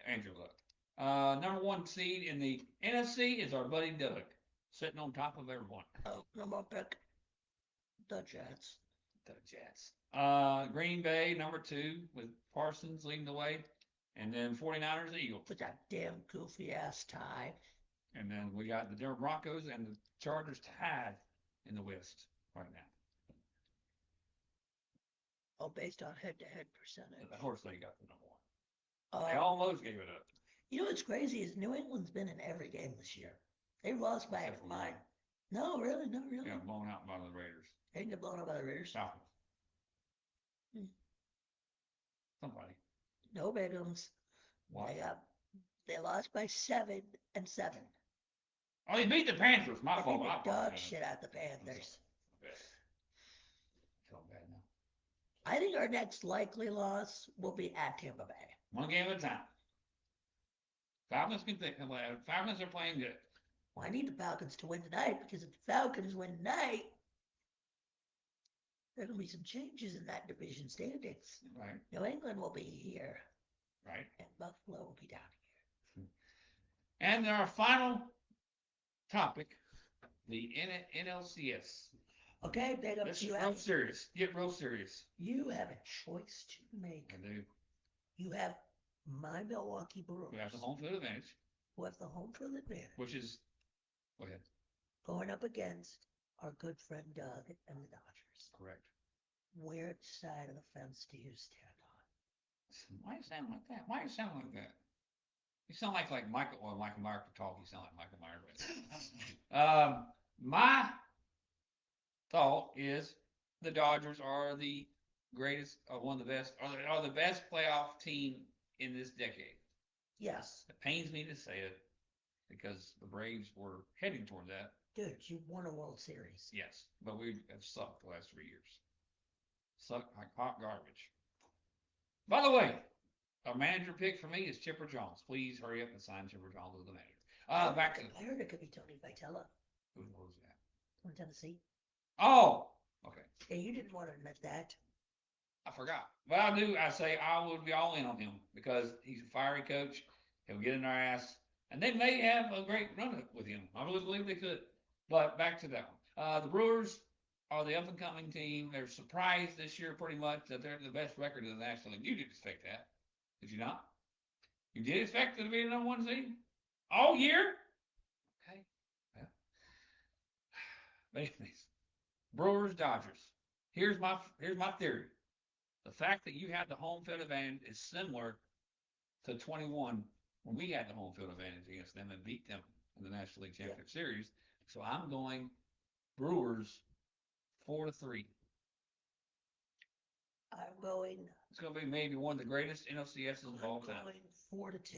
Andrew Luck. Number one seed in the NFC is our buddy Doug, sitting on top of everyone. Oh, number one pick. The Jets. The Jets. Green Bay, number 2, with Parsons leading the way. And then 49ers, Eagles. With that damn goofy ass tie. And then we got the Denver Broncos and the Chargers tied in the West right now. Oh, based on head-to-head percentage. Of course, they got the number 1. They Uh, almost gave it up. you know what's crazy is New England's been in every game this year. They lost by Except for mine. one. No, really, no, really. They got blown out by the Raiders. They didn't get blown up by the Raiders. Falcons. Hmm. Somebody. No Bigums. What? They lost by 7 and 7. Oh, they beat the Panthers. My They fault. beat I the dog apologize. shit out the Panthers. I feel bad now. I think our next likely loss will be at Tampa Bay. One game at a time. Falcons can think. Falcons are playing good. Well, I need the Falcons to win tonight because if the Falcons win tonight, there are going to be some changes in that division standings. Right. New England will be here, Right. and Buffalo will be down here. And our final topic, the NLCS. Okay, big up This to is you. real serious. Get real serious. You have a choice to make. I do. You have my Milwaukee Brewers, We have the home field advantage, who have the home field advantage, which is, go ahead. going up against our good friend Doug and the Dodgers. Correct. Which side of the fence do you stand on? Why you sound like that? Why you sound like that? You sound like Michael. Well, Michael Myers could talk. You sound like Michael Myers. My thought is the Dodgers are the greatest, one of the best, are the best playoff team in this decade. Yes. It pains me to say it because the Braves were heading toward that. Dude, you won a World Series. Yes, but we have sucked the last 3 years. Sucked like hot garbage. By the way, a manager pick for me is Chipper Jones. Please hurry up and sign Chipper Jones as the manager. Back to I heard it could be Tony Vitello who was that? from Tennessee. Oh, okay. Yeah, you didn't want to admit that. I forgot. But I do. I say I would be all in on him because he's a fiery coach. He'll get in our ass. And they may have a great run with him. I really believe they could. But back to that one. The Brewers are the up-and-coming team. They're surprised this year pretty much that they're the best record in the National League. You didn't expect that. Did you not? You did expect them to be the number 1 seed? All year? Okay. Yeah. But anyways, Brewers, Dodgers. Here's my theory. The fact that you had the home field advantage is similar to 21 when we had the home field advantage against them and beat them in the National League Championship Series. So I'm going Brewers 4-3. I'm going. It's going to be maybe one of the greatest NLCSs of all I'm time. going 4-2.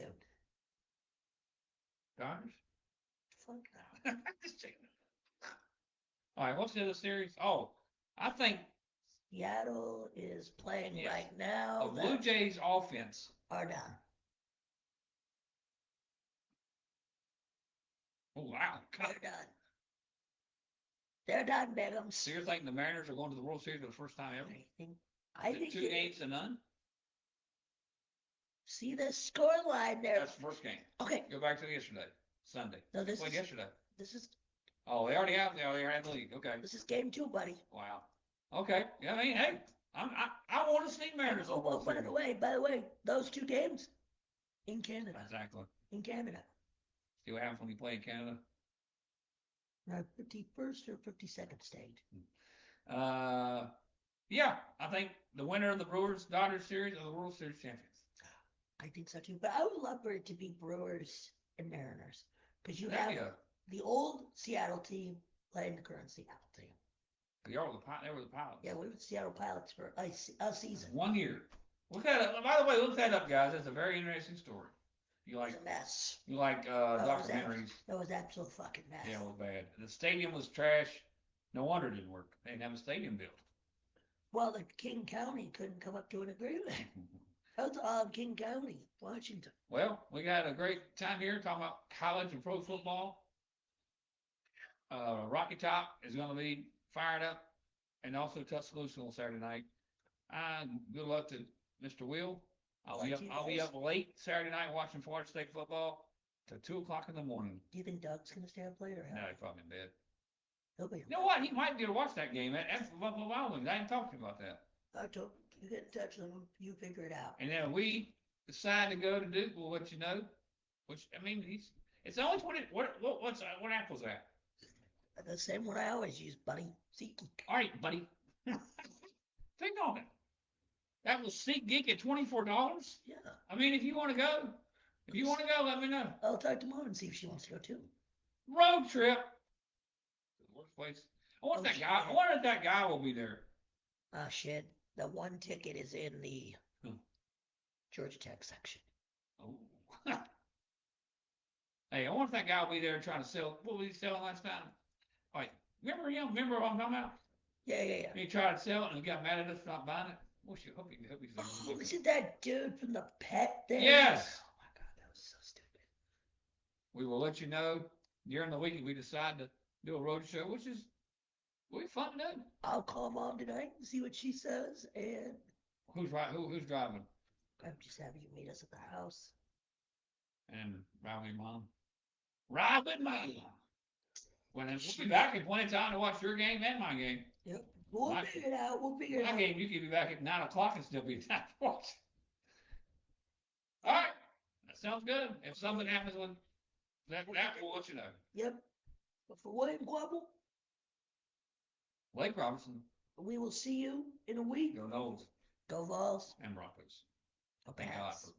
Dodgers? Fuck no. Just checking. All right, what's the other series? Oh, I think Seattle is playing Yes. right now. a Blue Jays offense. Are down. Oh, wow. They're done. They're done, Begums. So you're thinking the Mariners are going to the World Series for the first time ever? I Is it think 2 games to none? See the score line there. That's the first game. Okay. Go back to yesterday, Sunday. No, this Played is yesterday. this is Oh, they already have the league. Okay. this is game 2, buddy. Wow. Okay. Yeah, I mean, hey, I want to see Mariners. Oh, by the way, those 2 games in Canada. Exactly. In Canada. See what happens when you play in Canada? 51st or 52nd state. Yeah, I think the winner of the Brewers Dodgers series are the World Series champions. I think so too. But I would love for it to be Brewers and Mariners. Because you have the old Seattle team playing the current Seattle team. They were the Pilots. Yeah, we were the Seattle Pilots for a season. 1 year. Look that up. By the way, look that up, guys. That's a very interesting story. You like It was a mess. You like documentaries? That was absolute fucking mess. Yeah, it was bad. The stadium was trash. No wonder it didn't work. They didn't have a stadium built. Well, the King County couldn't come up to an agreement. That was King County, Washington. Well, we got a great time here talking about college and pro football. Rocky Top is going to be fired up, and also Tuscaloosa on Saturday night. Good luck to Mr. Will. I'll be up late Saturday night watching Florida State football till 2:00 in the morning. Do you think Doug's going to stay up late or how? No, he's probably in bed. He'll be. You know what? He might be able to watch that game. That's the Buffalo Wild Wings. I didn't talk to him about that. I told you get in touch with him. You figure it out. And then if we decide to go to Duke, we'll let you know. Which I mean, it's only 20. What apple's that? The same one I always use, buddy. SeatGeek. All right, buddy. Think on it. That was SeatGeek at $24. Yeah. I mean, if you want to go, let me know. I'll talk to Mom and see if she wants to go too. Road trip. Worst place. I wonder if that guy will be there. Ah, shit. The one ticket is in the Georgia Tech section. Oh. Hey, I wonder if that guy will be there trying to sell. What was he selling last time? Like, remember what I'm talking about? Yeah. He tried to sell it and he got mad at us for not buying it. Hope he's Oh, is it that dude from the pet thing? Yes. Oh my God, that was so stupid. We will let you know during the week if we decide to do a road show, which is really fun to do. I'll call Mom tonight and see what she says, and Who's driving? I'm just having you meet us at the house. And ride with your mom. Ride with Mom. When we'll be back in plenty of time to watch your game and my game. Yep. We'll figure it out. My game, you could be back at 9:00 and still be time to watch. All right. That sounds good. If something happens with that, we'll let you know. Yep. But for William Quabble, Blake Robertson. we will see you in a week. Go Noles. Go Vols. And Broncos. Go Thank God Pats. for